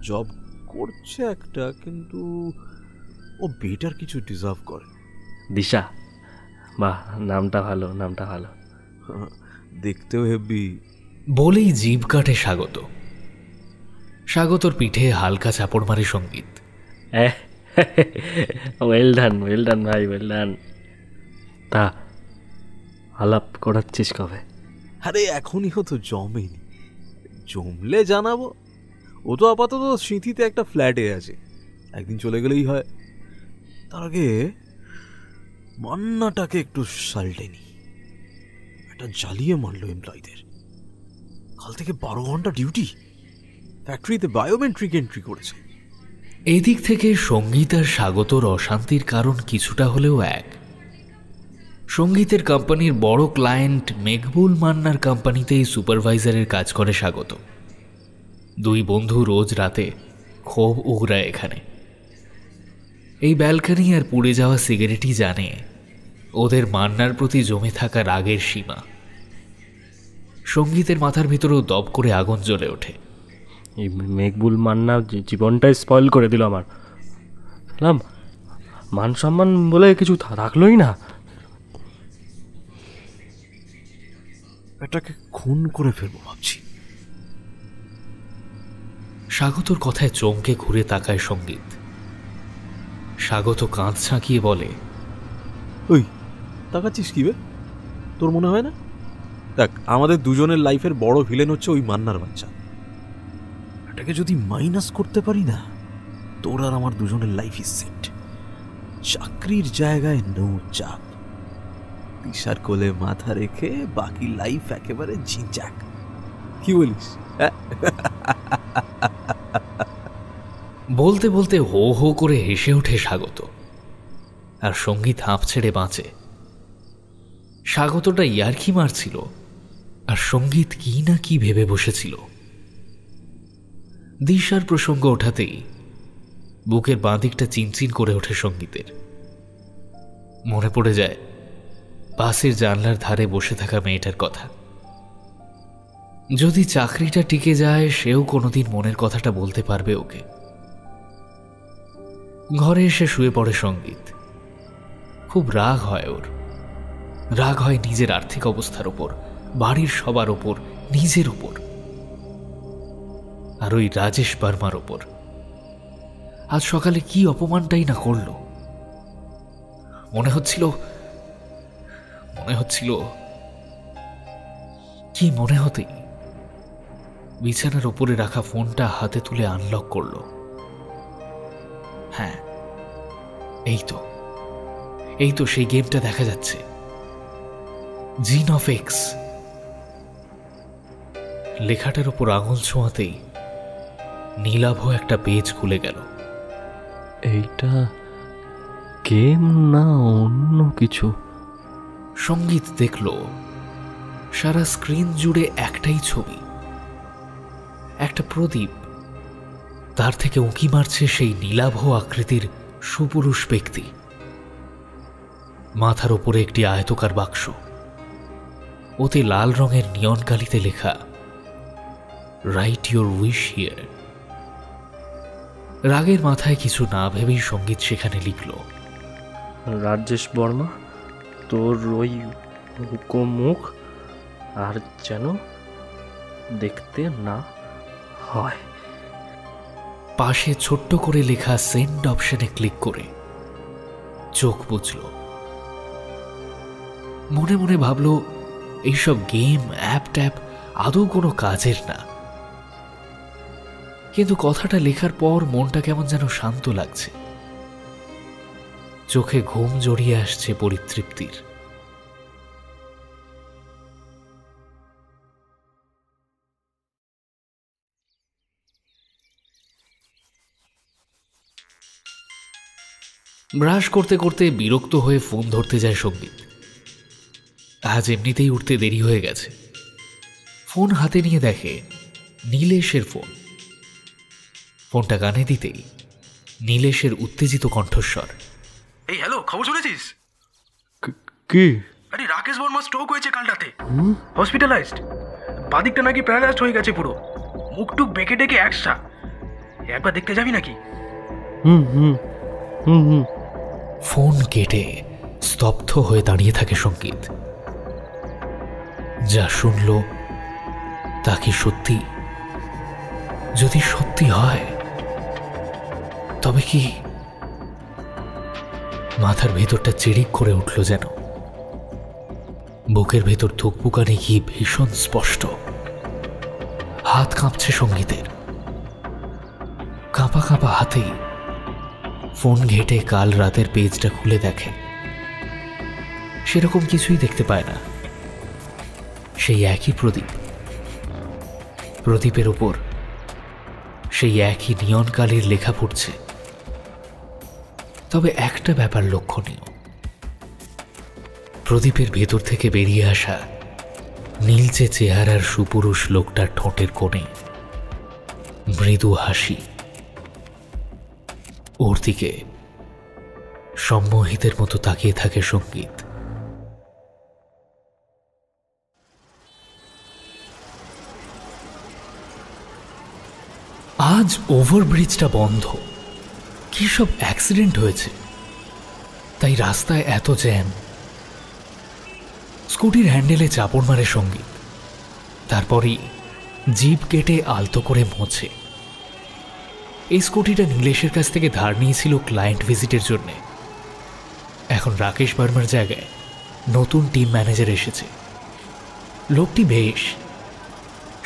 জব করছে একটা, কিন্তু ও বেটার কিছু ডিজার্ভ করে। দিশা? বাহ, নামটা ভালো। দেখতেও হেব্বি। বলেই জিভ কাটে স্বাগত। স্বাগতর পিঠে হালকা চাপড় মারে সঙ্গীত। ওয়েল ডান ভাই, ওয়েল ডান। তা আলাপ করাচ্ছিস কবে? আরে এখনই তো জমেনি, জমলে জানাবো। ও তো আপাতত স্মৃতিতে একটা ফ্ল্যাটে আছে, একদিন চলে গেলেই হয়। তার আগে মান্নাটাকে একটু সাল্টে নি। এটা জ্বালিয়ে মারলো এমপ্লয়ীদের। কাল থেকে 12 ঘন্টা ডিউটি, ফ্যাক্টরিতে বায়োমেট্রিক এন্ট্রি করেছে। এদিক থেকে সঙ্গীত আর স্বাগতর অশান্তির কারণ কিছুটা হলেও এক। সঙ্গীতের কোম্পানির বড় ক্লায়েন্ট মেঘবুল মান্নার কোম্পানিতেই সুপারভাইজারের কাজ করে স্বাগত। দুই বন্ধু রোজ রাতে ক্ষোভ উগড়ায় এখানে। এই ব্যালকানি আর পুড়ে যাওয়া সিগারেটই জানে ওদের মান্নার প্রতি জমে থাকা রাগের সীমা। সঙ্গীতের মাথার ভিতরেও দপ করে আগুন জ্বলে ওঠে। এই মেঘবুল মান্না জীবনটাই স্পয়েল করে দিল আমার। মান সম্মান বলে কিছু রাখলোই না। এটাকে খুন করে ফেলবো ভাবছি। স্বাগতর কথায় চমকে ঘুরে তাকায় সঙ্গীত। স্বাগত কাঁধ ছাঁকিয়ে বলে, ওই তাকাচ্ছিস কি বে? তোর মনে হয় না? দেখ, আমাদের দুজনের লাইফের বড় ভিলেন হচ্ছে ওই মান্নার বাচ্চা। এটাকে যদি মাইনাস করতে পারি না, তোর আর আমার দুজনের লাইফ ইজ সেট। চাকরির জায়গায় নো চাপ, দিশার কোলে মাথা রেখে বাকি লাইফ একেবারে ঝিঁচাক। কি বলিস? বলতে বলতে হো হো করে হেসে ওঠে স্বাগত। আর সঙ্গীত হাঁপ ছেড়ে বাঁচে। স্বাগতটা ইয়ার্কি মারছিল, আর সঙ্গীত কি না কি ভেবে বসেছিল। দিশার প্রসঙ্গ ওঠাতেই বুকের বাঁ দিকটা চিনচিন করে ওঠে সঙ্গীতের। মনে পড়ে যায় বাসের জানলার ধারে বসে থাকা মেয়েটার কথা। যদি চাকরিটা টিকে যায়, সেও কোনোদিন মনের কথাটা বলতে পারবে ওকে। ঘরে এসে শুয়ে পড়ে সঙ্গীত। খুব রাগ হয় ওর। রাগ হয় নিজের আর্থিক অবস্থার ওপর, বাড়ির সবার ওপর, নিজের উপর, আর ওই রাজেশ বার্মার ওপর। আজ সকালে কি অপমানটাই না করল। মনে হচ্ছিল কি মনে হতেই বিছানার ওপরে রাখা ফোনটা হাতে তুলে আনলক করল। হ্যাঁ, এই তো সেই গেমটা দেখা যাচ্ছে, জিন অফ এক্স। লেখাটার উপর আঙুল ছোঁয়াতেই নীলাভ একটা পেজ খুলে গেল। এইটা গেম না অন্য কিছু? সঙ্গীত দেখল সারা স্ক্রিন জুড়ে একটাই ছবি, একটা প্রদীপ। তার থেকে উঁকি মারছে সেই নীলাভ আকৃতির সুপুরুষ ব্যক্তি। মাথার ওপরে একটি আয়তকার বাক্স, ওতে লাল রঙের নিয়ন কালিতে লেখা রাইট ইউর উইশ হিয়ার। রাগের মাথায় কিছু না ভেবেই সঙ্গীত সেখানে লিখল, রাজেশ বর্মা, তোর ওই মুখ আর যেন দেখতে না হয়। পাশে ছোট্ট করে লেখা সেন্ড অপশনে ক্লিক করে চোখ বুঝল। মনে মনে ভাবল, এইসব গেম অ্যাপ ট্যাপ আদৌ কোনো কাজের না। কিন্তু কথাটা লেখার পর মনটা কেমন যেন শান্ত লাগছে। চোখে ঘুম জড়িয়ে আসছে পরিতৃপ্তির। ব্রাশ করতে করতে বিরক্ত হয়ে ফোন ধরতে যায় সঙ্গীত। আজ এমনিতেই উঠতে দেরি হয়ে গেছে। ফোন হাতে নিয়ে দেখে নীলেশের ফোন। ফোনটা কানে দিতেই নীলেশের উত্তেজিত কণ্ঠস্বর, এই হ্যালো, খবর শুনেছিস? কি? আরে রাকেশ বর্মা স্ট্রোক হয়েছে কাল রাতে, হসপিটালাইজড। বাদিকটা নাকি প্যারালাইজড হয়ে গেছে পুরো, মুখটুক বেঁকে ডেকে একসা। একবার দেখতে যাবি নাকি? ফোন কেটে স্তব্ধ হয়ে দাঁড়িয়ে থাকে সঙ্গীত। যা শুনল তা কি সত্যি? যদি সত্যি হয় তবে কি? মাথার ভেতরটা চিড়িক করে উঠল যেন। বুকের ভেতর ধুকপুকানি কি ভীষণ স্পষ্ট। হাত কাঁপছে সঙ্গীতের। কাঁপা কাঁপা হাতেই ফোন ঘেটে কাল রাতের পেজটা খুলে দেখে। সেরকম কিছুই দেখতে পায় না। সেই একই প্রদীপ, প্রদীপের উপর সেই একই নিয়ন কালির লেখা পড়ছে। তবে একটা ব্যাপার লক্ষণীয়, প্রদীপের ভেতর থেকে বেরিয়ে আসা নীলচে চেহারার সুপুরুষ লোকটার ঠোঁটের কোণে মৃদু হাসি। ওর দিকে সম্মোহিতের মতো তাকিয়ে থাকে সঙ্গীত। আজ ওভারব্রিজটা বন্ধ। কি সব অ্যাক্সিডেন্ট হয়েছে, তাই রাস্তায় এত জ্যাম। স্কুটির হ্যান্ডেলে চাপড় মারে সঙ্গীত। তারপরই জিপ কেটে আলতো করে মোছে। এই স্কুটিটা নীলেশের কাছ থেকে ধার নিয়েছিল ক্লায়েন্ট ভিজিটের জন্য। এখন রাকেশ বার্মার জায়গায় নতুন টিম ম্যানেজার এসেছে। লোকটি বেশ,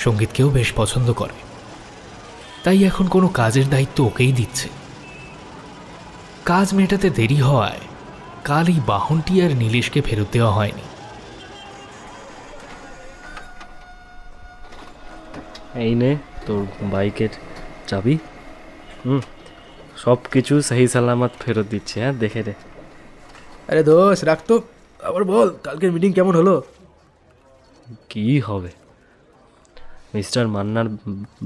সঙ্গীতকেও বেশ পছন্দ করে, তাই এখন কোনো কাজের দায়িত্ব ওকেই দিচ্ছে। কাজ মেটাতে দেরি হওয়ায় কাল এই বাহনটি আর নীলেশকে ফেরত দেওয়া হয়নি। এই নে তোর বাইকের চাবি। সব কিছু সহি সালামত ফেরত দিচ্ছে। হ্যাঁ, দেখে রে। আরে দোষ রাখ তো। আবার বল, কালকের মিটিং কেমন হলো? কি হবে, মিস্টার মান্নার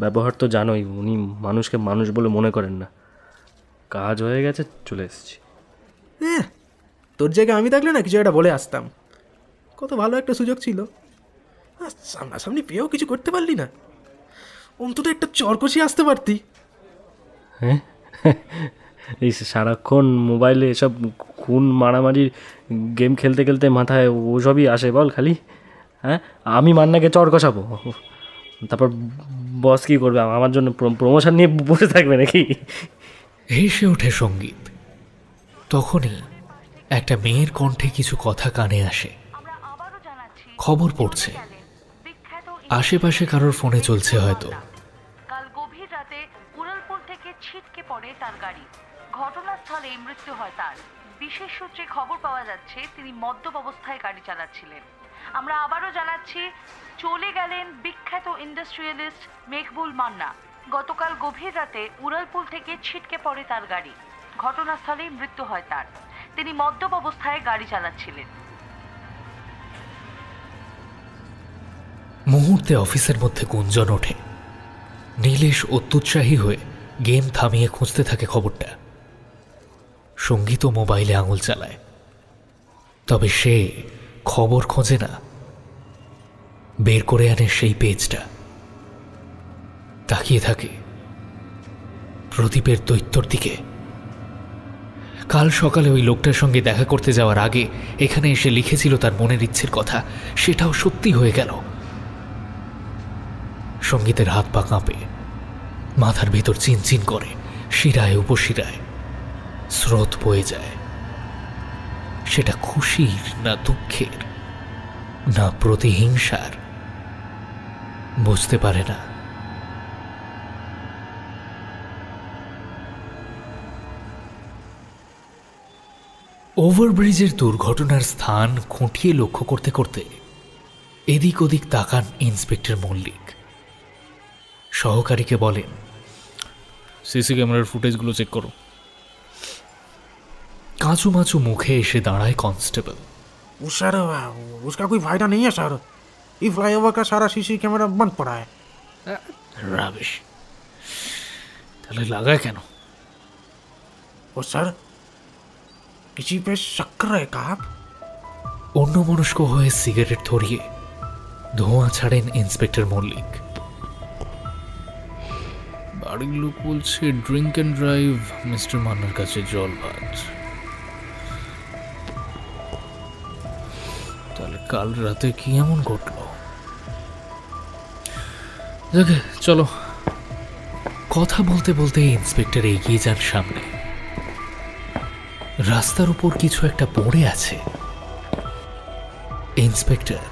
ব্যবহার তো জানোই, উনি মানুষকে মানুষ বলে মনে করেন না। কাজ হয়ে গেছে, চলে এসেছি। হ্যাঁ, তোর জায়গায় আমি থাকলে না কিছু একটা বলে আসতাম। কত ভালো একটা সুযোগ ছিল, সামনাসামনি পেয়েও কিছু করতে পারলি না। অন্তত একটা চর কষিয়ে আসতে পারতি। হ্যাঁ, এই সারাক্ষণ মোবাইলে এসব খুন মারামারির গেম খেলতে খেলতে মাথায় ওসবই আসে বল খালি। হ্যাঁ, আমি মান্নাকে চর কষাবো, তারপর বস কী করবে? আমার জন্য প্রমোশন নিয়ে বসে থাকবে নাকি? হেসে ওঠে সঙ্গীত। তখনই একটা মেয়ের কণ্ঠে কিছু কথা কানে আসে। খবর পড়ছে, আশেপাশে কারোর ফোনে চলছে হয়তো। কাল গভীর রাতে উড়ালপুর থেকে ছিটকে পড়ে তার গাড়ি, ঘটনাস্থলেই মৃত্যু হয় তার। বিশেষ সূত্রে খবর পাওয়া যাচ্ছে তিনি মদ্যপ অবস্থায় গাড়ি চালাচ্ছিলেন। আমরা আবারও জানাচ্ছি, চলে গেলেন বিখ্যাত ইন্ডাস্ট্রিয়ালিস্ট মেঘবুল মান্না। গতকাল গভীর রাতে উড়ালপুর থেকে ছিটকে পড়ে তার গাড়ি, ঘটনাস্থলেই মৃত্যু হয় তার। তিনি মদ্যপ অবস্থায় গাড়ি চালাচ্ছিলেন। মুহূর্তে অফিসের মধ্যে গুঞ্জন ওঠে। নীলেশ অত্যুৎসাহী হয়ে গেম থামিয়ে খুঁজতে থাকে খবরটা। সঙ্গীত মোবাইলে আঙুল চালায়, তবে সে খবর খোঁজে না, বের করে আনে সেই পেজটা। তাকিয়ে থাকে প্রদীপের দৈত্যর দিকে। কাল সকালে ওই লোকটার সঙ্গে দেখা করতে যাওয়ার আগে এখানে এসে লিখেছিল তার মনের ইচ্ছের কথা, সেটাও সত্যি হয়ে গেল। সঙ্গীতের হাত পা কাঁপে, মাথার ভেতর চিনচিন করে, শিরায় উপশিরায় স্রোত বয়ে যায়। সেটা খুশির না দুঃখের না প্রতিহিংসার বুঝতে পারে না। ওভারব্রিজের দুর্ঘটনার স্থান খুঁটিয়ে লক্ষ্য করতে করতে এদিক ওদিক তাকান ইন্সপেক্টর মল্লিক। সহকারীকে বলেন, সিসি ক্যামেরার ফুটেজগুলো চেক করো। কাঁচুমাচু মুখে এসে দাঁড়ায় কনস্টেবল। सर उसका कोई फायदा नहीं है सर, ये फ्लाईओवर का सारा सीसी कैमरा बंद पड़ा है। রাবিশ, তাহলে লাগায় কেন? और सर किसी पे शक कर रहे का आप? অন্যমনস্ক হয়ে সিগারেট ধরিয়ে ধোঁয়া ছাড়েন ইন্সপেক্টর মল্লিক। বাড়ির লোক বলছে ড্রিঙ্ক অ্যান্ড ড্রাইভ মিস্টার মান্নার কাছে জল ভাত। তাহলে কাল রাতে কি এমন ঘটলো? দেখে চলো। কথা বলতে বলতে ইন্সপেক্টর এগিয়ে যান সামনে। রাস্তার উপর কিছু একটা পড়ে আছে। ইন্সপেক্টর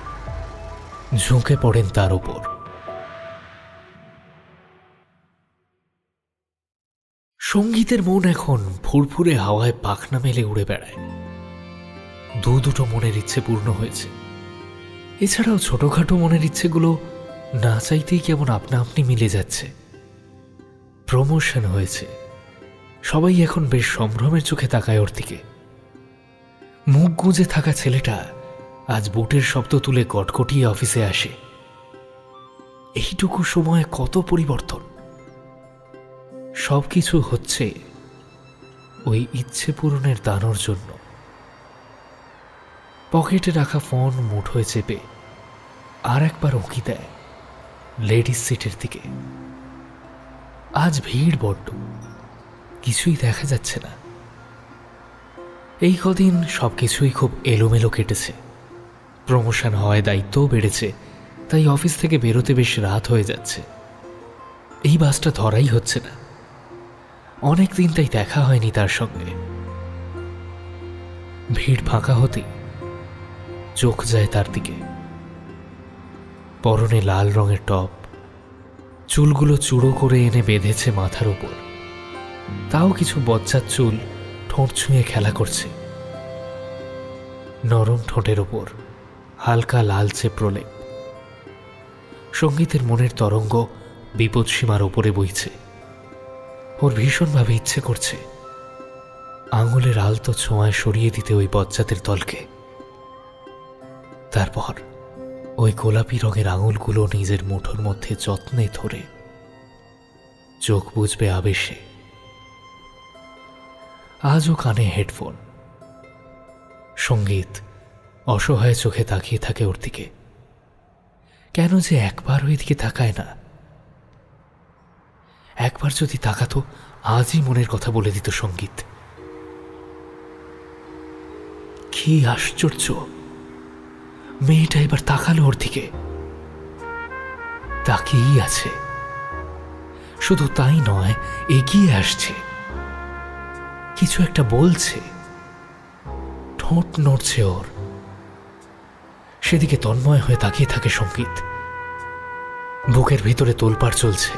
ঝুঁকে পড়েন তার উপর। সঙ্গীতের মন এখন ফুরফুরে হাওয়ায় পাখনা মেলে উড়ে বেড়ায়। দুটো মনের ইচ্ছে পূর্ণ হয়েছে। এছাড়াও ছোটখাটো মনের ইচ্ছেগুলো না চাইতেই কেমন আপনা আপনি মিলে যাচ্ছে। প্রমোশন হয়েছে, সবাই এখন বেশ সম্ভ্রমের চোখে তাকায় ওর দিকে। মুখ গুঁজে থাকা ছেলেটা আজ বুটের শব্দ তুলে কটকটিয়ে অফিসে আসে। এইটুকু সময়ে কত পরিবর্তন! সবকিছু হচ্ছে ওই ইচ্ছে পূরণের দানোর জন্য। পকেটে রাখা ফোন মুঠোয় চেপে আর একবার উঁকি দেয় লেডিস সিটের দিকে। আজ ভিড় বড্ড, কিছুই দেখা যাচ্ছে না। এই কদিন সবকিছুই খুব এলোমেলো কেটেছে। প্রমোশন হওয়ায় দায়িত্বও বেড়েছে, তাই অফিস থেকে বেরোতে বেশ রাত হয়ে যাচ্ছে। এই বাসটা ধরাই হচ্ছে না। অনেক দিন তাই দেখা হয়নি তার সঙ্গে। ভিড় ফাঁকা হতেই চোখ যায় তার দিকে। পরনে লাল রঙের টপ, চুলগুলো চূড়ো করে এনে বেঁধেছে মাথার উপর। তাও কিছু বজ্জাত চুল ঠোঁট ছুঁয়ে খেলা করছে। নরম ঠোঁটের ওপর হালকা লালচে প্রলেপ। সঙ্গীতের মনের তরঙ্গ বিপদসীমার ওপরে বইছে। ওর ভীষণভাবে ইচ্ছে করছে আঙুলের আলতো ছোঁয়ায় সরিয়ে দিতে ওই বজ্জাতের দলকে। তারপর ওই গোলাপি রঙের আঙুলগুলো নিজের মুঠোর মধ্যে যত্নে ধরে চোখ বুঝবে আবেশে। আজও কানে হেডফোন, সঙ্গীত অসহায় চোখে তাকিয়ে থাকে ওর দিকে। কেন যে একবার ওই দিকে তাকায় না? একবার যদি তাকাতো আজই মনের কথা বলে দিত সঙ্গীত। কি আশ্চর্য, মেয়েটা এবার তাকালো ওর দিকে, তাকিয়েই আছে। শুধু তাই নয়, এগিয়ে আসছে, কিছু একটা বলছে, ঠোঁট নড়ছে ওর। সেদিকে তন্ময় হয়ে তাকিয়ে থাকে সঙ্গীত। বুকের ভিতরে তোলপাড় চলছে।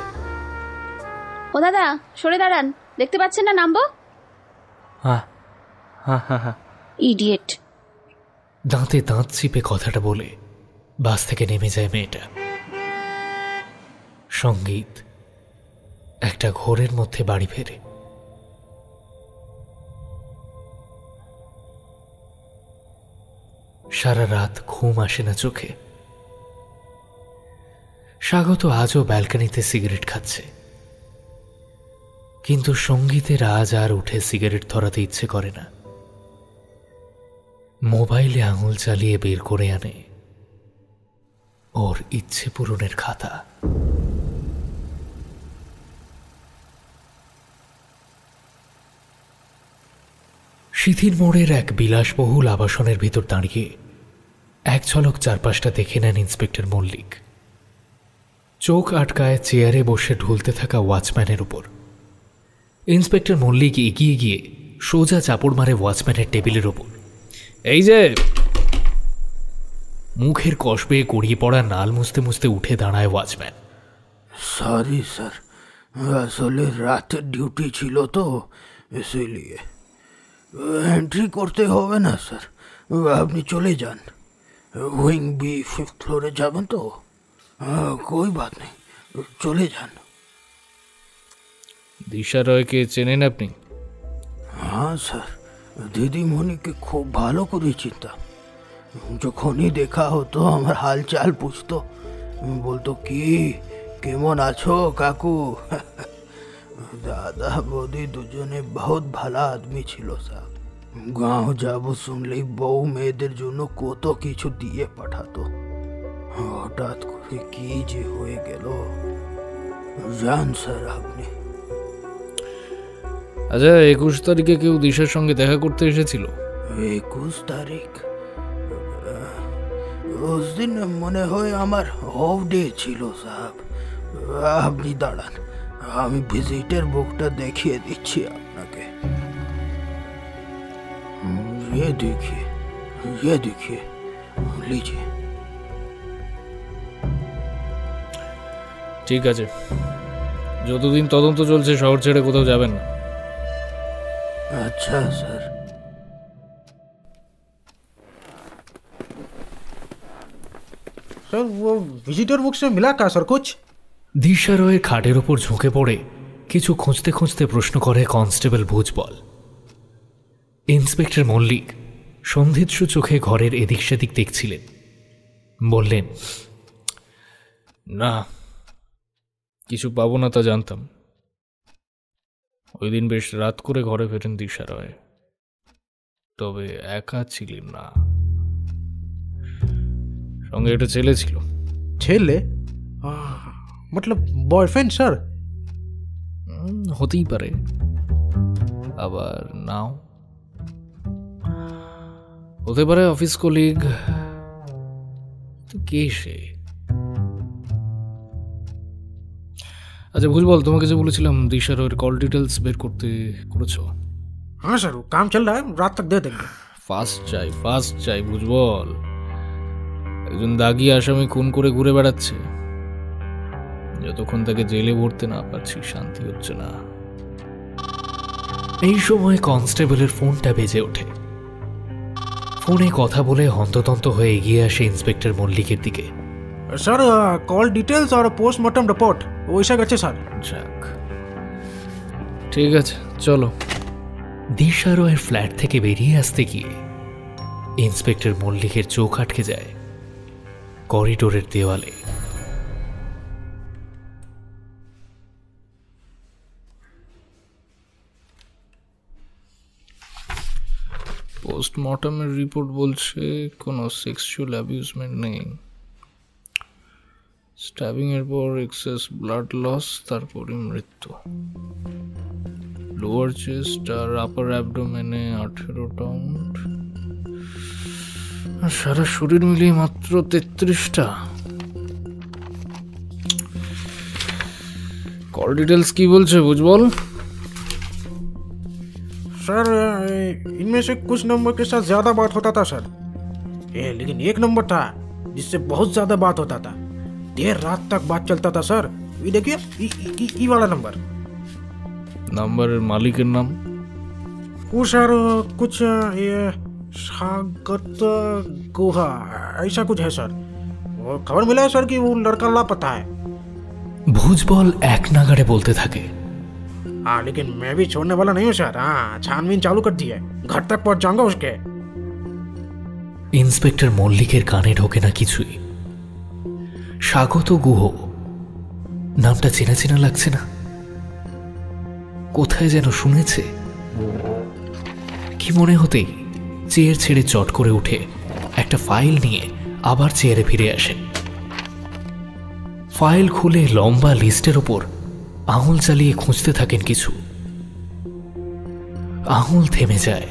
ও দাদা, সরে দাঁড়ান, দেখতে পাচ্ছেন না নামবো? হ্যাঁ হ্যাঁ হ্যাঁ হ্যাঁ। ইডিয়েট। দাঁতে দাঁত চিপে কথাটা বলে বাস থেকে নেমে যায় মেয়েটা। সঙ্গীত একটা ঘোরের মধ্যে বাড়ি ফেরে। সারা রাত ঘুম আসে না চোখে। স্বাগত আজও ব্যালকনিতে সিগারেট খাচ্ছে, কিন্তু সঙ্গীতের আজ আর উঠে সিগারেট ধরাতে ইচ্ছে করে না। মোবাইলে আঙুল চালিয়ে বের করে আনে ওর ইচ্ছে পূরণের খাতা। শিথির মোড়ের এক বিলাসবহুল আবাসনের ভিতর দাঁড়িয়ে এক ঝলক চারপাশটা দেখে নেন ইন্সপেক্টর মল্লিক। চোখ আটকায় চেয়ারে বসে ঢুলতে থাকা ওয়াচম্যানের উপর। ইন্সপেক্টর মল্লিক এগিয়ে গিয়ে সোজা চাপড় মারে ওয়াচম্যানের টেবিলের উপর। এই যে! মুখের কষ বেয়ে গড়িয়ে পড়া নাল মুছতে মুছতে উঠে দাঁড়ায় ওয়াচম্যান। সরি স্যার, আসলে রাতের ডিউটি ছিল তো, ইসলিয়ে এন্ট্রি করতে হবে না স্যার, আপনি চলে যান। উইং বি 5th ফ্লোরে যাবেন তো? কোই বাত নেই, চলে যান। দিশা রয়কে চেনেন আপনি? হ্যাঁ স্যার, দিদিমণিকে খুব ভালো করে চিন্তা। যখনই দেখা হতো আমার হালচাল পুছতো, বলতো কি কেমন আছো কাকু। দাদা বৌদি দুজনে বহুত ভালো আদমি ছিল স্যার। গাঁও যাবো শুনলেই বউ মেয়েদের জন্য কত কিছু দিয়ে পাঠাতো। হঠাৎ করে কি যে হয়ে গেল জান স্যার আপনি। আচ্ছা, 21 তারিখে কেউ দিশার সঙ্গে দেখা করতে এসেছিল? 21 তারিখ? উস দিন মনে হয় আমার অফ ডে ছিল সাহেব। আপনি দাঁড়ান, আমি ভিজিটার বুকটা দেখিয়ে দিচ্ছি আপনাকে। ये देखिए लीजिए। ঠিক আছে, যতদিন তদন্ত চলছে শহর ছেড়ে কোথাও যাবেন না। अच्छा सर। सर वो विजिटर बुक से मिला क्या सर कुछ? দিশা রয়ের খাটের ওপর ঝুঁকে পড়ে কিছু খুঁজতে খুঁজতে প্রশ্ন করে কনস্টেবল ভুজবল। ইন্সপেক্টর মল্লিক সন্ধিৎসু চোখে ঘরের এদিক সেদিক দেখছিলেন। বললেন, না, কিছু পাবো না তা জানতাম। ওই দিন বেশ রাত করে ঘরে ফেরেন দিশা রয়, তবে একা ছিলেন না, সঙ্গে একটা ছেলে ছিল। ছেলে? मतलब বয়ফ্রেন্ড স্যার? হতেই পারে, আবার নাও হতে পারে অফিস কলিগ। কে সে? আচ্ছা ভুজবল, তোমাকে যে বলেছিলাম দিশা রয়ের কল ডিটেলস বের করতে, করেছো? हाँ सर, वो काम चल रहा है, रात तक दे देंगे। ফাস্ট চাই ভুজবল। একজন দাগি আসামি খুন করে ঘুরে বেড়াচ্ছে, যতক্ষণ তাকে জেলে ভরতে না পারছি শান্তি হচ্ছে না। এই সময় কনস্টেবলের ফোনটা বেজে ওঠে। ফোনে কথা বলে হন্ততন্ত হয়ে এগিয়ে আসে ইন্সপেক্টর মল্লিকের দিকে। सर कॉल डिटेल्स और पोस्टमार्टम रिपोर्ट ওইসব আছে স্যার। যাক, ঠিক আছে, চলো। দিশা রয়ের ফ্ল্যাট থেকে বেরিয়ে আসতে গিয়ে ইন্সপেক্টর মল্লিকের চোখ আটকে যায় করিডোরের দেওয়ালে। পোস্টমর্টমের রিপোর্ট বলছে কোনো সেক্সুয়াল অ্যাবিউজমেন্ট নেই। স্ট্যাবিংয়ের পর এক্সেস ব্লাড লস, তারপরই মৃত্যু। লোয়ার চেস্ট আর আপার অ্যাবডোমেনে 18টা উন্ড, আর সারা শরীর মিলিয়ে মাত্র 33টা। কল ডিটেলস কি বলছে বুঝবল? सर इनमें से कुछ नंबर के साथ ज्यादा बात होता था सर, लेकिन एक नंबर था जिससे बहुत ज्यादा बात होता था, देर रात तक बात चलता था सर। ये देखिए ई वाला नंबर। নাম্বারের মালিকের নাম? वो सर कुछ ये स्वागत गुहा ऐसा कुछ है सर। वो खबर मिला है सर कि वो लड़का लापता है। ভুজবল এক নাগাড়ে বলতে থাকে। हाँ लेकिन मैं भी छोड़ने वाला नहीं हूँ सर। हाँ छानबीन चालू कर दी है, घर तक पहुंच जाऊंगा उसके। ইন্সপেক্টর মল্লিকের কানে ঢোকে না কিছুই। স্বাগত গুহ নামটা চেনা চেনা লাগছে না, কোথায় যেন শুনেছে। কি মনে হতেই চেয়ার ছেড়ে চট করে উঠে একটা ফাইল নিয়ে আবার চেয়ারে ফিরে আসে। ফাইল খুলে লম্বা লিস্টের ওপর আঙুল চালিয়ে খুঁজতে থাকেন কিছু। আঙুল থেমে যায়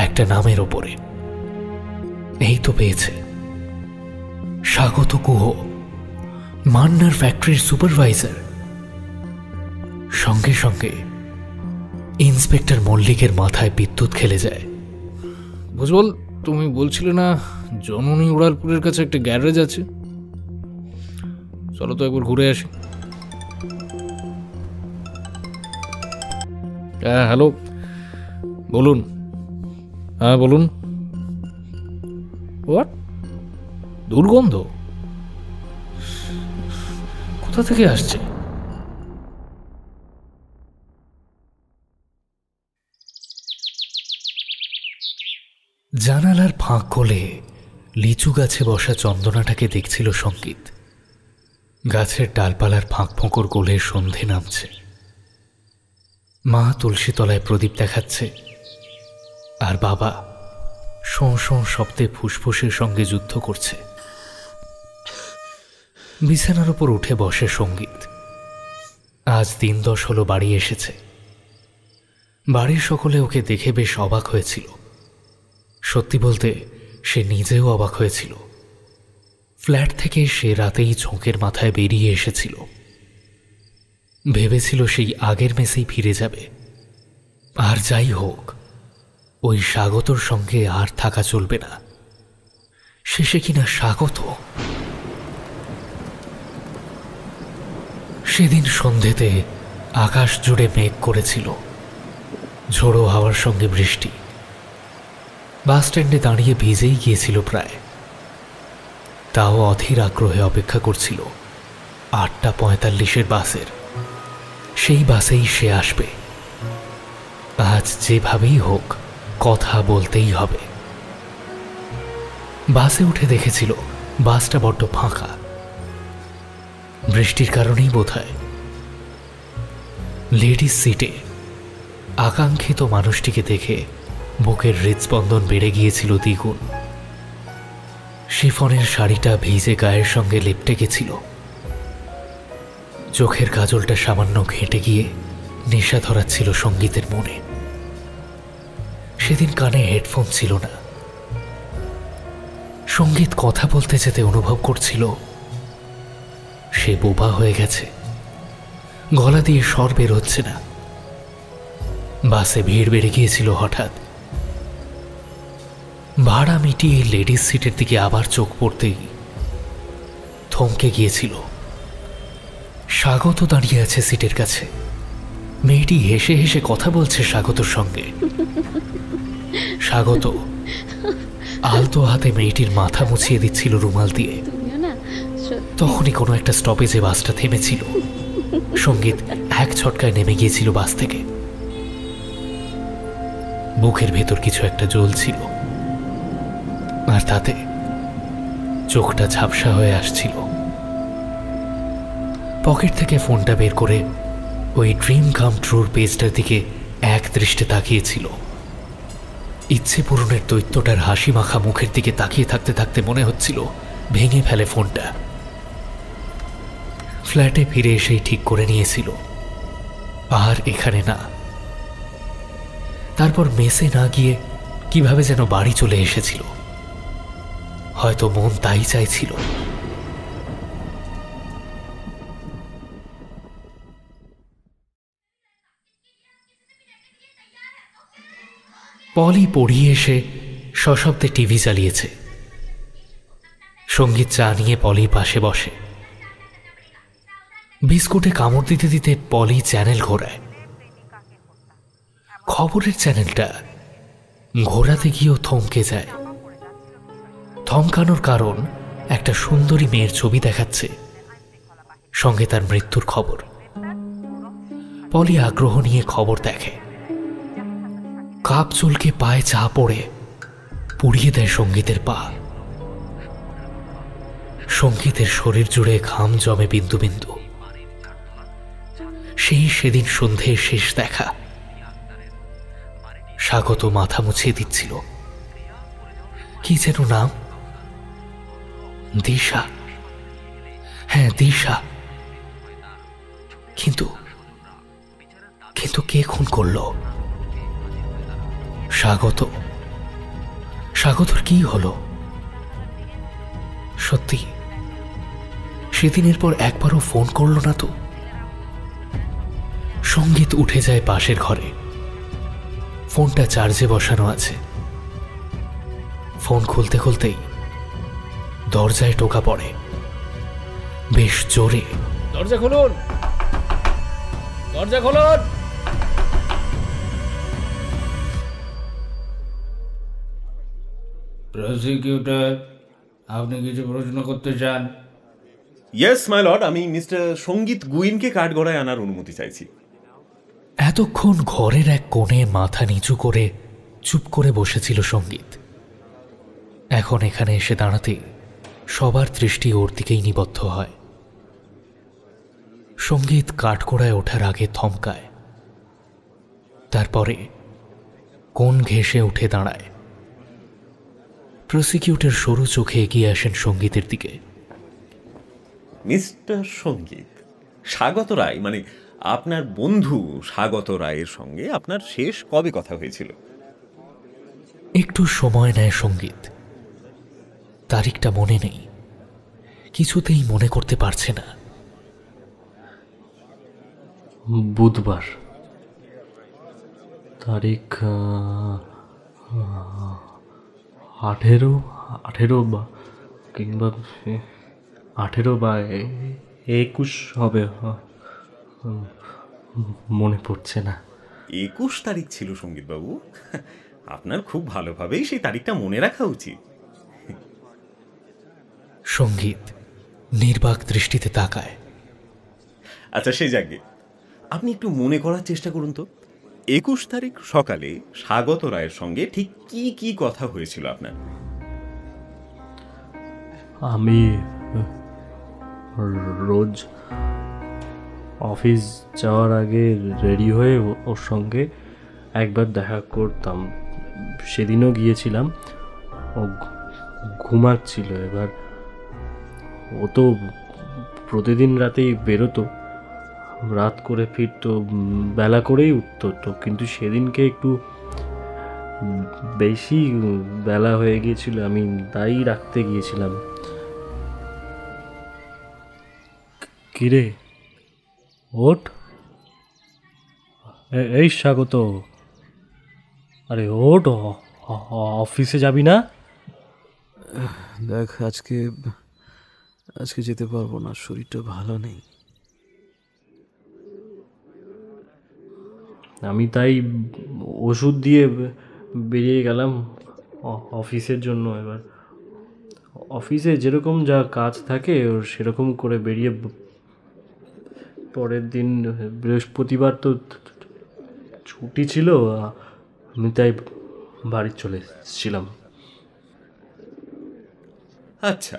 একটা নামের ওপরে। এই তো পেয়েছে, স্বাগত গুহ, মান্নার ফ্যাক্টরির সুপারভাইজার। সঙ্গে সঙ্গে ইন্সপেক্টর মল্লিকের মাথায় বিদ্যুৎ খেলে যায়। বুঝবল, তুমি বলছিলে না জননী উড়ালপুরের কাছে একটা গ্যারেজ আছে? চলো তো একবার ঘুরে আসি। হ্যাঁ হ্যালো, বলুন। হ্যাঁ বলুন। হোয়াট? দুর্গন্ধ কোথা থেকে আসছে? জানালার ফাঁক গলে লিচু গাছে বসা চন্দনাটাকে দেখছিল সঙ্গীত। গাছের ডালপালার ফাঁক ফোঁকর গোলে সন্ধে নামছে। মা তুলসী তলায় প্রদীপ দেখাচ্ছে, আর বাবা শোঁ শোঁ শব্দে ফুসফুসের সঙ্গে যুদ্ধ করছে। বিছানার উপর উঠে বসে সঙ্গীত। আজ দিন 10 হলো বাড়ি এসেছে। বাড়ির সকলে ওকে দেখে বেশ অবাক হয়েছিল। সত্যি বলতে সে নিজেও অবাক হয়েছিল। ফ্ল্যাট থেকে সে রাতেই ঝোঁকের মাথায় বেরিয়ে এসেছিল। ভেবেছিল সেই আগের মেসেই ফিরে যাবে। আর যাই হোক, ওই স্বাগতর সঙ্গে আর থাকা চলবে না। শেষে কিনা স্বাগত। সেদিন সন্ধেতে আকাশ জুড়ে মেঘ করেছিল, ঝোড়ো হাওয়ার সঙ্গে বৃষ্টি। বাস স্ট্যান্ডে দাঁড়িয়ে ভিজেই গিয়েছিল প্রায়। তাও অধীর আগ্রহে অপেক্ষা করছিল 8:45 বাসের। সেই বাসেই সে আসবে। আজ যেভাবেই হোক কথা বলতেই হবে। বাসে উঠে দেখেছিল বাসটা বড্ড ফাঁকা। বৃষ্টির কারণেই বোধহয়। লেডিস সিটে আকাঙ্ক্ষিত মানুষটিকে দেখে বুকের হৃদস্পন্দন বেড়ে গিয়েছিল দ্বিগুণ। শিফনের শাড়িটা ভিজে গায়ের সঙ্গে লেপটে গেছিল। চোখের কাজলটা সামান্য ঘেঁটে গিয়ে নেশা ধরাচ্ছিল সঙ্গীতের মনে। সেদিন কানে হেডফোন ছিল না। সঙ্গীত কথা বলতে যেতে অনুভব করছিল সে বোবা হয়ে গেছে। গলা দিয়ে স্বর বের হচ্ছে না। বাসে ভিড় বেড়ে গিয়েছিল হঠাৎ। ভাড়া মিটিয়ে লেডিস সিটের দিকে আবার চোখ পড়তেই থমকে গিয়েছিল। স্বাগত দাঁড়িয়ে আছে সিটের কাছে। মেয়েটি হেসে হেসে কথা বলছে স্বাগতর সঙ্গে। স্বাগত আলতো হাতে মেয়েটির মাথা মুছিয়ে দিচ্ছিল রুমাল দিয়ে। তখনই কোনো একটা স্টপেজে বাসটা থেমেছিল। সঙ্গীত এক ছটকায় নেমে গিয়েছিল বাস থেকে। বুকের ভেতর কিছু একটা জ্বলছিল, আর তাতে চোখটা ঝাপসা হয়ে আসছিল। পকেট থেকে ফোনটা বের করে ওই ড্রিম কাম ট্রুর পেজটার দিকে এক দৃষ্টে তাকিয়েছিল। ইচ্ছে পূরণের দৈত্যটার হাসি মাখা মুখের দিকে তাকিয়ে থাকতে থাকতে মনে হচ্ছিল ভেঙে ফেলে ফোনটা। ফ্ল্যাটে ফিরে এসেই ঠিক করে নিয়েছিল আর এখানে না। তারপর মেসে না গিয়ে কিভাবে যেন বাড়ি চলে এসেছিল। হয়তো মন তাই চাইছিল। পলি পড়িয়ে এসে সশব্দে টিভি চালিয়েছে। সঙ্গীত চা নিয়ে পলি পাশে বসে। বিস্কুটে কামড় দিতে দিতে পলি চ্যানেল ঘোরায়। খবরের চ্যানেলটা ঘোরাতে গিয়েও থমকে যায়। থমকানোর কারণ একটা সুন্দরী মেয়ের ছবি দেখাচ্ছে, সঙ্গে তার মৃত্যুর খবর। পলি আগ্রহ নিয়ে খবর দেখে। কাপ চুলকে পায়ে চা পড়ে পুড়িয়ে দেয় সঙ্গীতের পা। সঙ্গীতের শরীর জুড়ে ঘাম জমে বিন্দু বিন্দু। সেদিন সন্ধে শেষ দেখা। স্বাগত মাথা মুছিয়ে দিচ্ছিল। কি যেন নাম? দিশা। হ্যাঁ, দিশা। কিন্তু কে খুন করলো? স্বাগতর কি হলো? সত্যি সেদিনের পর একবারও ফোন করলো না তো? সঙ্গীত উঠে যায় পাশের ঘরে। ফোনটা চার্জে বসানো আছে। ফোন খুলতে খুলতেই দরজায় টোকা পড়ে, বেশ জোরে। দরজা খুলুন, দরজা খুলুন। প্রসিকিউটর, আপনি কিছু প্রশ্ন করতে চান? ইয়েস মাই লর্ড, আমি মিস্টার সঙ্গীত গুইনকে কাঠগড়ায় আনার অনুমতি চাইছি। এতক্ষণ ঘরের এক কোণে মাথা নিচু করে চুপ করে বসেছিল সঙ্গীত। এখন এখানে এসে দাঁড়াতে সবার দৃষ্টি ওর দিকেই নিবদ্ধ হয়। সঙ্গীত কাঠগড়ায় ওঠার আগে থমকায়, তারপরে কোণ ঘেঁষে উঠে দাঁড়ায়। প্রসিকিউটর সরু চোখে এগিয়ে আসেন সঙ্গীতের দিকে। মিস্টার সঙ্গীত, স্বাগত রায় মানে আপনার বন্ধু স্বাগত রায়ের সঙ্গে আপনার শেষ কবে কথা হয়েছিল? একটু সময় নেয় সঙ্গীত। তারিখটা মনে নেই, কিছুতেই মনে করতে পারছে না। বুধবার, তারিখ 18 বা কিংবা 18 বা 21 হবে, মনে পড়ছে না। 21 তারিখ ছিল সঙ্গীতবাবু। আপনার খুব ভালোভাবেই সেই তারিখটা মনে রাখা উচিত। সঙ্গীত নির্বাক দৃষ্টিতে তাকায়। আচ্ছা, সেই যাকে আপনি একটু মনে করার চেষ্টা করুন তো, 21 তারিখ সকালে স্বাগত রায়ের সঙ্গে ঠিক কি কি কথা হয়েছিল আপনার? আমি রোজ অফিস যাওয়ার আগে রেডি হয়ে ওর সঙ্গে একবার দেখা করতাম। সেদিনও গিয়েছিলাম। ও ঘুমাচ্ছিল। এবার ও তো প্রতিদিন রাতেই বেরোতো, রাত করে ফিরতো, বেলা করেই উঠতো তো, কিন্তু সেদিনকে একটু বেশি বেলা হয়ে গিয়েছিল, আমি তাই রাখতে গিয়েছিলাম। কিরে, ওঠ। এই স্বাগত, আরে ওঠ, অফিসে যাবি না? দেখ, আজকে যেতে পারবো না, শরীরটা ভালো নেই। আমি তাই ওষুধ দিয়ে বেরিয়ে গেলাম অফিসের জন্য। এবার অফিসে যেরকম যা কাজ থাকে ওর সেরকম করে বেরিয়ে, পরের দিন বৃহস্পতিবার তো ছুটি ছিল, আমি তাই বাড়ি চলে এসেছিলাম। আচ্ছা,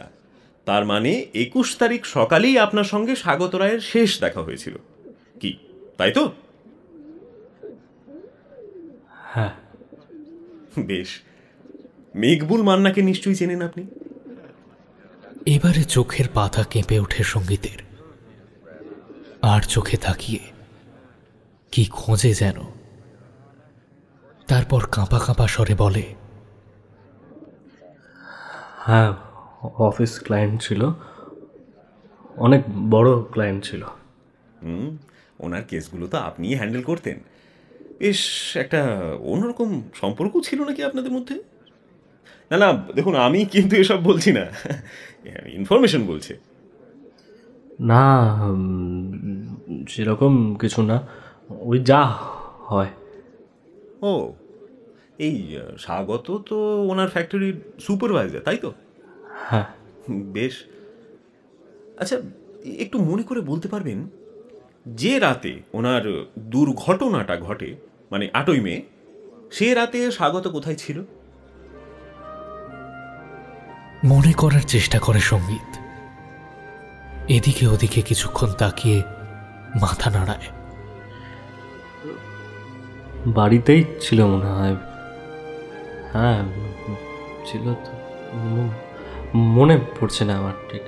তার মানে 21 তারিখ সকালেই আপনার সঙ্গে স্বাগত রায়ের শেষ দেখা হয়েছিল, কি তাই তো? হ্যাঁ। বেশ, মেঘবুল মান্নাকে নিশ্চয়ই চেনেন আপনি? এবারে চোখের পাতা কেঁপে ওঠে সঙ্গীতের, আর চোখে তাকিয়ে কি খোঁজে যেন, তারপর কাঁপা কাঁপা স্বরে বলে, হ্যাঁ, অফিস ক্লায়েন্ট ছিল, অনেক বড় ক্লায়েন্ট ছিল। ওনার কেসগুলো তো আপনিই হ্যান্ডেল করতেন। বেশ একটা অন্যরকম সম্পর্ক ছিল নাকি আপনাদের মধ্যে? না না, দেখুন আমি কিন্তু এসব বলছি না, ইনফরমেশন বলছে। না, সেরকম কিছু না, ওই যা হয়। ও, এই স্বাগত তো ওনার ফ্যাক্টরির সুপারভাইজার, তাই তো? হ্যাঁ। বেশ, আচ্ছা একটু মনে করে বলতে পারবেন যে রাতে ওনার দুর্ঘটনাটা ঘটে, মানে 8ই মে, সে রাতে স্বাগত কোথায় ছিল? মনে করার চেষ্টা করে সঙ্গীত, এদিকে ওদিকে কিছুক্ষণ তাকিয়ে মাথা নাড়ায়। বাড়িতেই ছিল মনে হয়। হ্যাঁ ছিল তো, মনে পড়ছে না আমার ঠিক।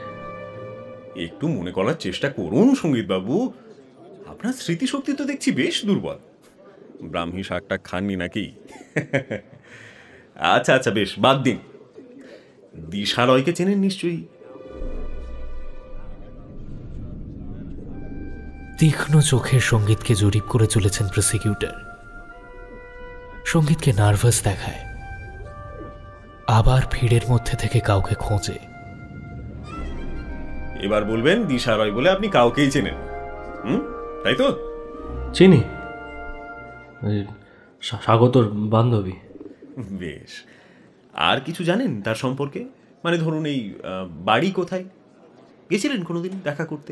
একটু মনে করার চেষ্টা করুন সঙ্গীত বাবু, আপনার স্মৃতিশক্তি তো দেখছি বেশ দুর্বল। ব্রাহ্মী শাকটা খাননি নাকি? আচ্ছা আচ্ছা, বেশ বাদ দিন। দিশা রয়কে চেনেন নিশ্চয়ই? তীক্ষ্ণ চোখের সঙ্গীতকে জরিপ করে চলেছেন প্রসিকিউটর। সঙ্গীতকে নার্ভাস দেখায়, আবার ভিড়ের মধ্যে থেকে কাউকে খোঁজে। এবার বলবেন দিশা রয় বলে আপনি কাউকেই চেনেন, তাই তো? চিনি, স্বাগতর বান্ধবী। বেশ, আর কিছু জানেন তার সম্পর্কে? মানে ধরুন এই বাড়ি কোথায়, গেছিলেন কোনোদিন দেখা করতে?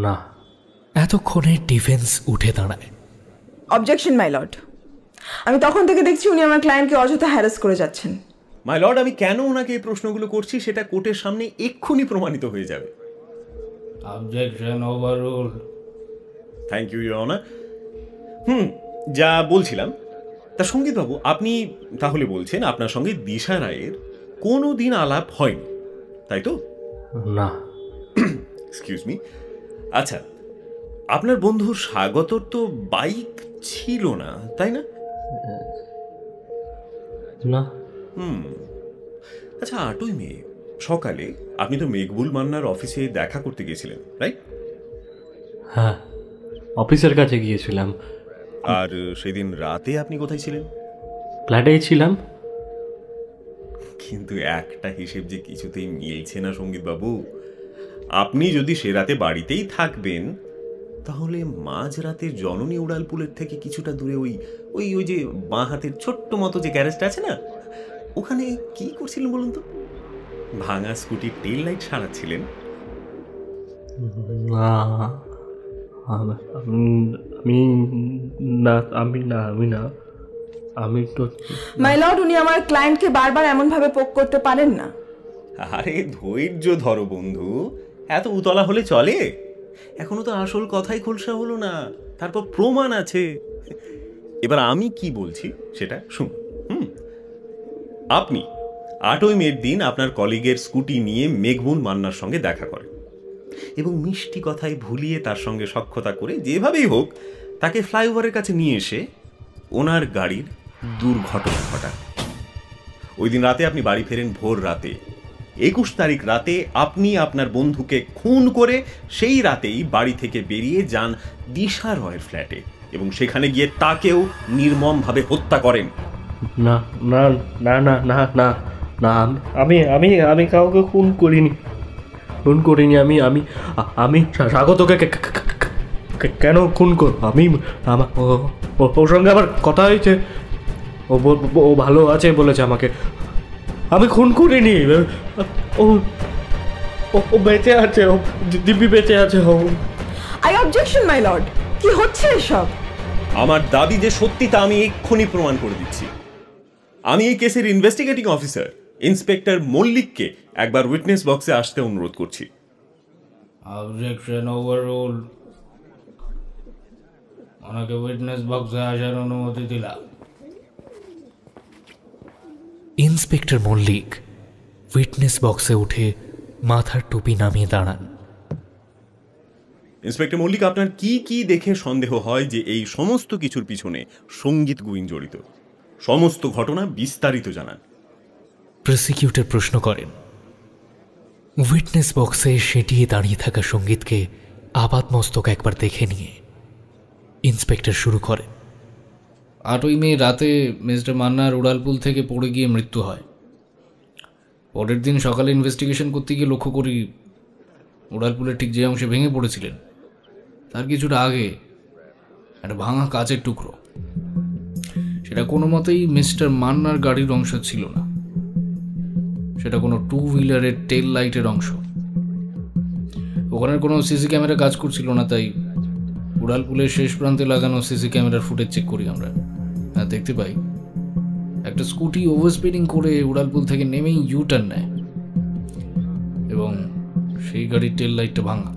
না। এতক্ষণে ডিফেন্স উঠে দাঁড়ায়। অবজেকশন মাই লর্ড, আমি তখন থেকে দেখছি উনি আমার ক্লায়েন্টকে অযথা হ্যারাস করে যাচ্ছেন। মাই লর্ড, আমি কেন ওনাকে এই প্রশ্নগুলো করছি সেটা কোর্টের সামনে এক্ষুনি প্রমাণিত হয়ে যাবে। Objection overruled. Thank you your honour. যা বলছিলাম, তা সঙ্গীতবাবু আপনি তাহলে বলছেন আপনার সঙ্গে দিশা রায়ের কোনো দিন আলাপ হয়নি, তাই তো? না। Excuse me. আচ্ছা, আপনার বন্ধু স্বাগতর তো বাইক ছিল না, তাই না? না। আচ্ছা, 8ই মে সকালে আপনি তো মেঘবুল মান্নার অফিসে দেখা করতে গিয়েছিলেন, রাইট? হ্যাঁ, অফিসের কাছে গিয়েছিলাম। আর সেদিন রাতে আপনি কোথায় ছিলেন? ফ্ল্যাটেই ছিলাম। কিন্তু একটা হিসেব যে কিছুতেই মিলছে না সঙ্গীতবাবু। আপনি যদি সে রাতে বাড়িতেই থাকবেন, তাহলে মাঝরাতে জননী উড়ালপুলের থেকে কিছুটা দূরে ওই ওই ওই যে বাঁ হাতের ছোট্ট মতো যে গ্যারেজটা আছে না, ওখানে কি করছিলেন বলুন তো? ভাঙা স্কুটির টেল লাইট সারাচ্ছিলেন? না, আমি না, আমি না, আমি না, আমি তো। মাই লর্ড, উনি আমার ক্লায়েন্টকে বারবার এমন ভাবে পোক করতে পারেন না। আরে ধৈর্য ধরো বন্ধু, এত উতলা হলে চলে? এখনো তো আসল কথাই খোলসা হলো না, তারপর প্রমাণ আছে। এবার আমি কি বলছি সেটা শুন। আপনি 8ই মের দিন আপনার কলিগের স্কুটি নিয়ে মেঘবুল মান্নার সঙ্গে দেখা করেন এবং মিষ্টি কথায় ভুলিয়ে তার সঙ্গে সখ্যতা করে যেভাবেই হোক তাকে ফ্লাইওভারের কাছে নিয়ে এসে ওনার গাড়ির দুর্ঘটনা ঘটান। ওই দিন রাতে আপনি বাড়ি ফেরেন ভোর রাতে। 21 তারিখ রাতে আপনি আপনার বন্ধুকে খুন করে সেই রাতেই বাড়ি থেকে বেরিয়ে যান দিশা রয়ের ফ্ল্যাটে এবং সেখানে গিয়ে তাকেও নির্মমভাবে হত্যা করেন। না না না না না না না, আমি আমি আমি কাউকে খুন করিনি, খুন করিনি। আমি আমি আমি স্বাগতকে কেন খুন করব? আমি ওর সঙ্গে আমার কথা হয়েছে, ও ভালো আছে বলেছে আমাকে। আমি খুন করিনি। ও ও বেঁচে আছে, ও দিব্যি বেঁচে আছে। ও আই অবজেকশন মাই লর্ড, কি হচ্ছে এসব? আমার দাবি যে সত্যি তা আমি এক্ষুনি প্রমাণ করে দিচ্ছি। আমি এই কেসের ইনভেস্টিগেটিং অফিসার, ইন্সপেক্টর মল্লিককে একবার উইটনেস বক্সে আসতে অনুরোধ করছি। Objection overrule. ওনাকে উইটনেস বক্সে আসার অনুমতি দিলাম। ইন্সপেক্টর মল্লিক উইটনেস বক্সে উঠে মাথার টুপি নামিয়ে দাঁড়ান। ইন্সপেক্টর মল্লিক, আপনার কি কি দেখে সন্দেহ হয় যে এই সমস্ত কিছুর পিছনে সঙ্গীত গুইন জড়িত? সমস্ত ঘটনা বিস্তারিত জানান। প্রসিকিউটর প্রশ্ন করেন। উইটনেস বক্সে সেটিয়ে দাঁড়িয়ে থাকা সঙ্গীতকে আপাতমস্তক একবার দেখে নিয়ে ইন্সপেক্টর শুরু করেন। 8ই মে রাতে মিস্টার মান্নার উড়ালপুল থেকে পড়ে গিয়ে মৃত্যু হয়। পরের দিন সকালে ইনভেস্টিগেশন করতে গিয়ে লক্ষ্য করি উড়ালপুলের ঠিক যে অংশে ভেঙে পড়েছিলেন তার কিছুটা আগে একটা ভাঙা কাচের টুকরো। সেটা কোনো মতেই মিস্টার মান্নার গাড়ির অংশ ছিল না, সেটা কোনো 2 হুইলারের টেল লাইটের অংশ। ওখানে কোনো সিসি ক্যামেরা কাজ করছিল না, তাই উড়ালপুলের শেষ প্রান্তে লাগানো সিসি ক্যামেরার ফুটেজ চেক করি আমরা, আর দেখতে পাই একটা স্কুটি ওভার স্পিডিং করে উড়ালপুল থেকে নেমেই ইউ টার্ন নেয় এবং সেই গাড়ির টেল লাইটটা ভাঙা।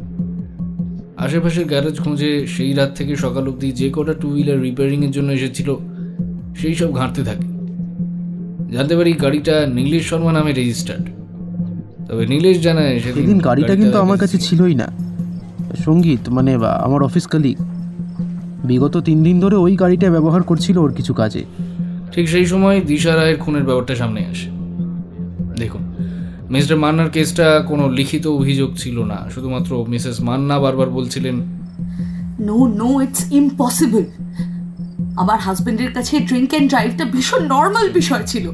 আশেপাশের গ্যারেজ খুঁজে সেই রাত থেকে সকাল অবধি যে কটা 2 হুইলার রিপেয়ারিংয়ের জন্য এসেছিল সেই সব ঘাঁটতে থাকে। জানতে পারি গাড়িটা নীলেশ শর্মা নামে রেজিস্টার্ড। তবে নীলেশ জানায় সেদিন গাড়িটা কিন্তু আমার কাছে ছিলই না। সঙ্গীত মানে আমার অফিস কলিগ বিগত 3 দিন ধরে ওই গাড়িটা ব্যবহার করছিল ওর কিছু কাজে। ঠিক সেই সময় দিশা রায়ের খুনের ব্যাপারটা সামনে আসে। দেখুন, মিস্টার মান্নার কেসটা কোনো লিখিত অভিযোগ ছিল না, শুধুমাত্র মিসেস মান্না বারবার বলছিলেন নো নো ইটস ইম্পসিবল। আমার হাজবেন্ডের কাছে ড্রিঙ্ক অ্যান্ড ড্রাইভটা ভীষণ নর্মাল বিষয় ছিল।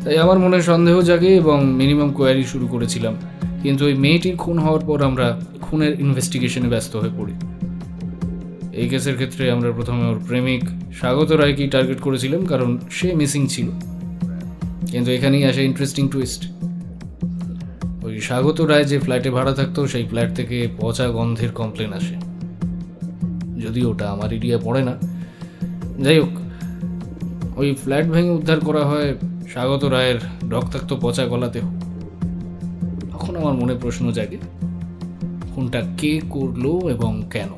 তাই আমার মনে সন্দেহ জাগে এবং মিনিমাম কোয়ারি শুরু করেছিলাম। কিন্তু ওই মেয়েটির খুন হওয়ার পর আমরা খুনের ইনভেস্টিগেশনে ব্যস্ত হয়ে পড়ি। এই কেসের ক্ষেত্রে আমরা প্রথমে ওর প্রেমিক স্বাগত রায়কেই টার্গেট করেছিলাম, কারণ সে মিসিং ছিল। কিন্তু এখানেই আসে ইন্টারেস্টিং টুইস্ট। ওই স্বাগত রায় যে ফ্ল্যাটে ভাড়া থাকতো সেই ফ্ল্যাট থেকে পচা গন্ধের কমপ্লেন আসে, যদিও ওটা আমার এরিয়া পড়ে না। যাই হোক, ওই ফ্ল্যাট ভেঙে উদ্ধার করা হয় স্বাগত রায়ের রক্তাক্ত পচা গলা দেহ। তখন আমার মনে প্রশ্ন জাগে, খুনটা কে করলো এবং কেন,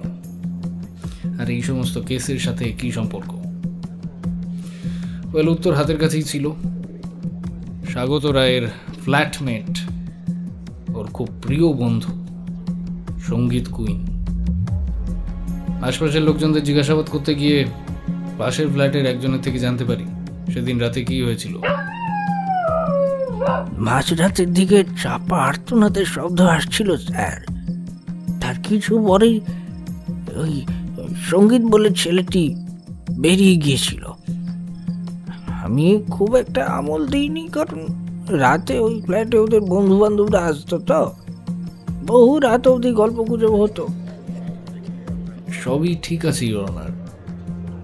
আর এই সমস্ত কেসের সাথে কি সম্পর্ক? ওয়েল, উত্তর হাতের কাছেই ছিল। স্বাগত রায়ের ফ্ল্যাটমেট, ওর খুব প্রিয় বন্ধু সঙ্গীত কুইন। আশপাশের লোকজনদের জিজ্ঞাসাবাদ করতে গিয়ে পাশের ফ্ল্যাটের একজনের থেকে জানতে পারি সেদিন রাতে কি হয়েছিল। মাঝরাতের দিকে চাপা আর্তনাদের শব্দ আসছিল স্যার। তার কিছু পরেই ওই সঙ্গীত বলে ছেলেটি বেরিয়ে গিয়েছিল। আমি খুব একটা আমল দিইনি, কারণ রাতে ওই ফ্ল্যাটে ওদের বন্ধু বান্ধবরা আসতো, তো বহু রাত অবধি গল্প গুজব হতো। সবই ঠিক আছে ইওর অনার,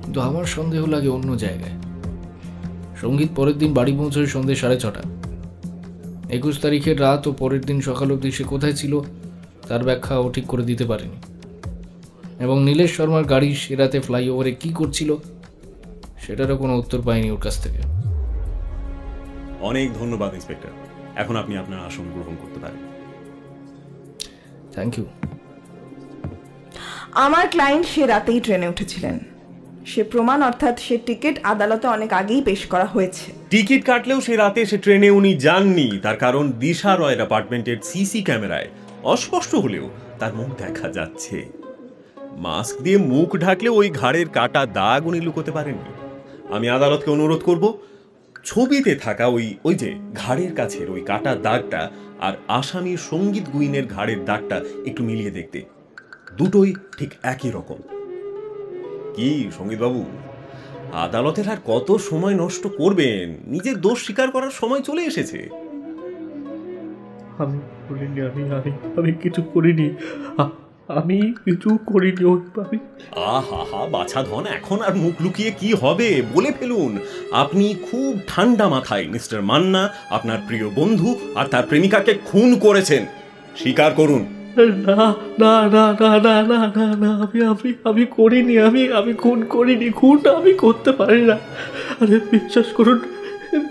কিন্তু আমার সন্দেহ লাগে অন্য জায়গায়। সঙ্গীত পরের দিন বাড়ি পৌঁছয় সন্ধ্যে 6:30। 21 তারিখের রাত ও পরের দিন সকাল অবধি সে কোথায় ছিল তার ব্যাখ্যা ও ঠিক করে দিতে পারেনি। এবং নীলেশ শর্মার গাড়ি সে রাতে ফ্লাইওভারে কি করছিল সেটারও কোনো উত্তর পাইনি ওর কাছ থেকে। অনেক ধন্যবাদ ইন্সপেক্টর, এখন আপনি আপনার আসন গ্রহণ করতে পারেন। Thank you. আমার ক্লায়েন্ট সে রাতেই ট্রেনে উঠেছিলেন। সে প্রমাণ অর্থাৎ সে টিকিট আদালতে অনেক আগেই পেশ করা হয়েছে। টিকিট কাটলেও সে রাতে সে ট্রেনে উনি যাননি, তার কারণ দিশা রয়ের অ্যাপার্টমেন্টের সিসি ক্যামেরায় অস্পষ্ট হলেও তার মুখ দেখা যাচ্ছে। মাস্ক দিয়ে মুখ ঢাকলে ওই ঘাড়ের কাটা দাগ উনি লুকোতে পারেননি। আমি আদালতকে অনুরোধ করব ছবিতে থাকা ওই যে ঘাড়ের কাছের ওই কাটা দাগটা আর আসামি সঙ্গীত গুইনের ঘাড়ের দাগটা একটু মিলিয়ে দেখতে। দুটোই ঠিক একই রকম। কি সঙ্গীত বাবু, আদালতের আর কত সময় নষ্ট করবেন? নিজের দোষ স্বীকার করার সময় চলে এসেছে। আমি কিছু করিনি, আমি কিছু করিনি। আহা বাছা ধন, এখন আর মুখ লুকিয়ে কি হবে, বলে ফেলুন। আপনি খুব ঠান্ডা মাথায় মিস্টার মান্না, আপনার প্রিয় বন্ধু আর তার প্রেমিকাকে খুন করেছেন, স্বীকার করুন। না না না না না না না না, আমি করিনি, আমি খুন করিনি, খুন আমি করতে পারি না। আরে বিশ্বাস করুন,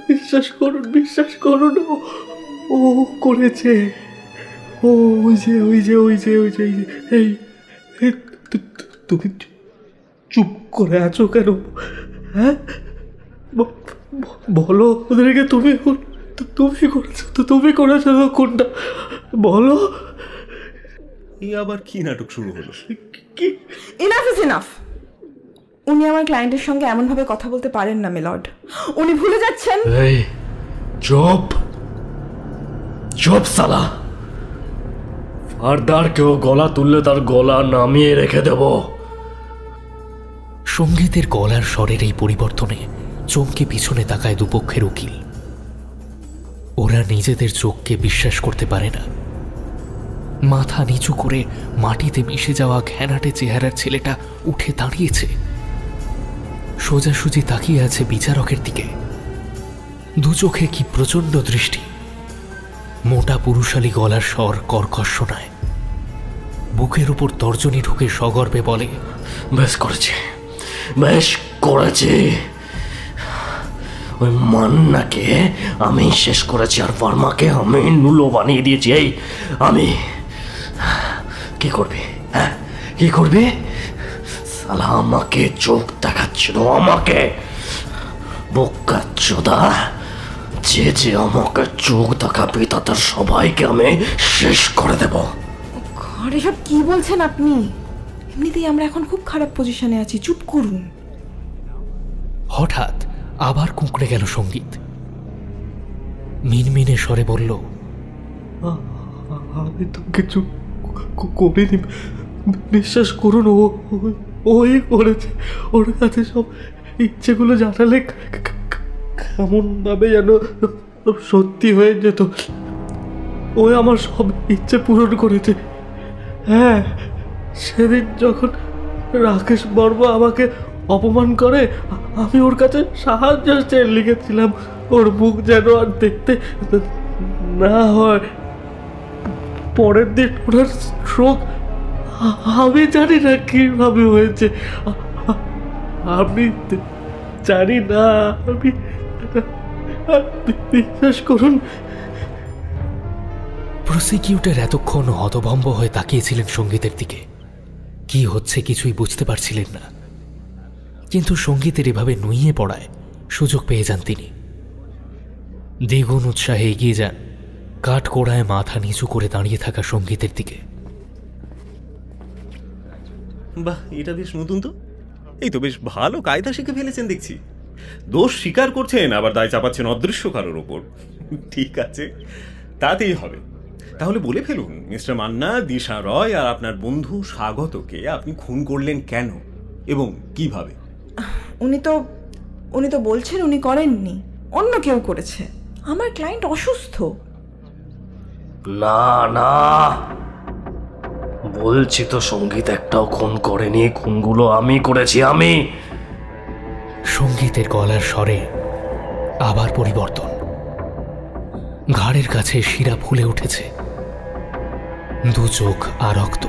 বিশ্বাস করুন, ও করেছে। ওই যে এই তুমি চুপ করে আছো কেন? হ্যাঁ, বলো ওদেরকে তুমি করেছো কোনটা বলো। এই আবার কি নাটক শুরু হলো? Enough is enough. উনি আমার ক্লায়েন্টের সঙ্গে এমনভাবে কথা বলতে পারেন না মিলর্ড। উনি ভুলে যাচ্ছেন। এই চুপ সালা, ফারদার কেউ গলা তুললে তার গলা নামিয়ে রেখে দেব। সঙ্গীতের গলার স্বরের এই পরিবর্তনে চমকে পিছনে তাকায় দুপক্ষের উকিল। ওরা নিজেদের চোখকে বিশ্বাস করতে পারে না। মাথা নিচু করে মাটিতে মিশে যাওয়া ঘ্যানাটে চেহারার ছেলেটা উঠে দাঁড়িয়েছে, সোজাসুজি তাকিয়ে আছে বিচারকের দিকে। দু চোখে কি প্রচন্ড দৃষ্টি। মোটা পুরুষালী গলার স্বর কর্কশ শোনায়। বুকের উপর তর্জনী ঢুকে সগর্বে বলে, বেশ করেছে। ওই মান্নাকে আমি শেষ করেছি, আর ভার্মাকে আমি নুলো বানিয়ে দিয়েছি। এই আমি কি করবি? হ্যাঁ, কি করবি? সালা আমাকে চোখ দেখাচ্ছিল, আমাকে বোকাচোদা। যে আমাকে চোখ দেখাবি তাদের সবাইকে আমি শেষ করে দেব। ঘরে সব কি বলছেন আপনি? এমনিতেই আমরা এখন খুব খারাপ পজিশনে আছি, চুপ করুন। হঠাৎ আবার কুঁকড়ে গেল সঙ্গীত। মিনমিনে স্বরে বলল, আমি তো কিছু করিনি, বিশ্বাস করুন। ওই করেছে। ওর কাছে সব ইচ্ছেগুলো জানালে কেমন ভাবে যেন সত্যি হয়ে যেত। ওই আমার সব ইচ্ছে পূরণ করেছে। হ্যাঁ, সেদিন যখন রাকেশ বর্মা আমাকে অপমান করে আমি ওর কাছে সাহায্য চেয়ে লিখেছিলাম ওর মুখ যেন আর দেখতে না হয়। পরের দিন ওনার স্ট্রোক, আমি জানি না কিভাবে হয়েছে। আমি জানি না, আমি বিশ্বাস করুন। প্রসিকিউটর এতক্ষণ হতভম্ব হয়ে তাকিয়েছিলেন সঙ্গীতের দিকে। কি হচ্ছে কিছুই বুঝতে পারছিলেন না, কিন্তু সঙ্গীতের এভাবে নুইয়ে পড়ায় সুযোগ পেয়ে যান তিনি। দ্বিগুণ উৎসাহে এগিয়ে যান কাঠগোড়ায় মাথা নিচু করে দাঁড়িয়ে থাকা সঙ্গীতের দিকে। বাহ, এটা বেশ নতুন তো। এই তো বেশ ভালো কায়দা শিখে ফেলেছেন দেখছি। দোষ স্বীকার করছেন, আবার দায় চাপাচ্ছেন অদৃশ্য কারোর ওপর। ঠিক আছে, তাতেই হবে। তাহলে বলে ফেলুন মিস্টার মান্না, দিশা রয় আর আপনার বন্ধু স্বাগতকে আপনি খুন করলেন কেন এবং কিভাবে? উনি তো বলছেন উনি করেননি, অন্য কেউ করেছে। আমার ক্লায়েন্ট অসুস্থ। না, বলছি তো সঙ্গীত একটাও খুন করেনি। খুনগুলো আমি করেছি, আমি। সঙ্গীতের গলার স্বরে আবার পরিবর্তন। ঘাড়ের কাছে শিরা ফুলে উঠেছে, দু চোখ আর রক্ত।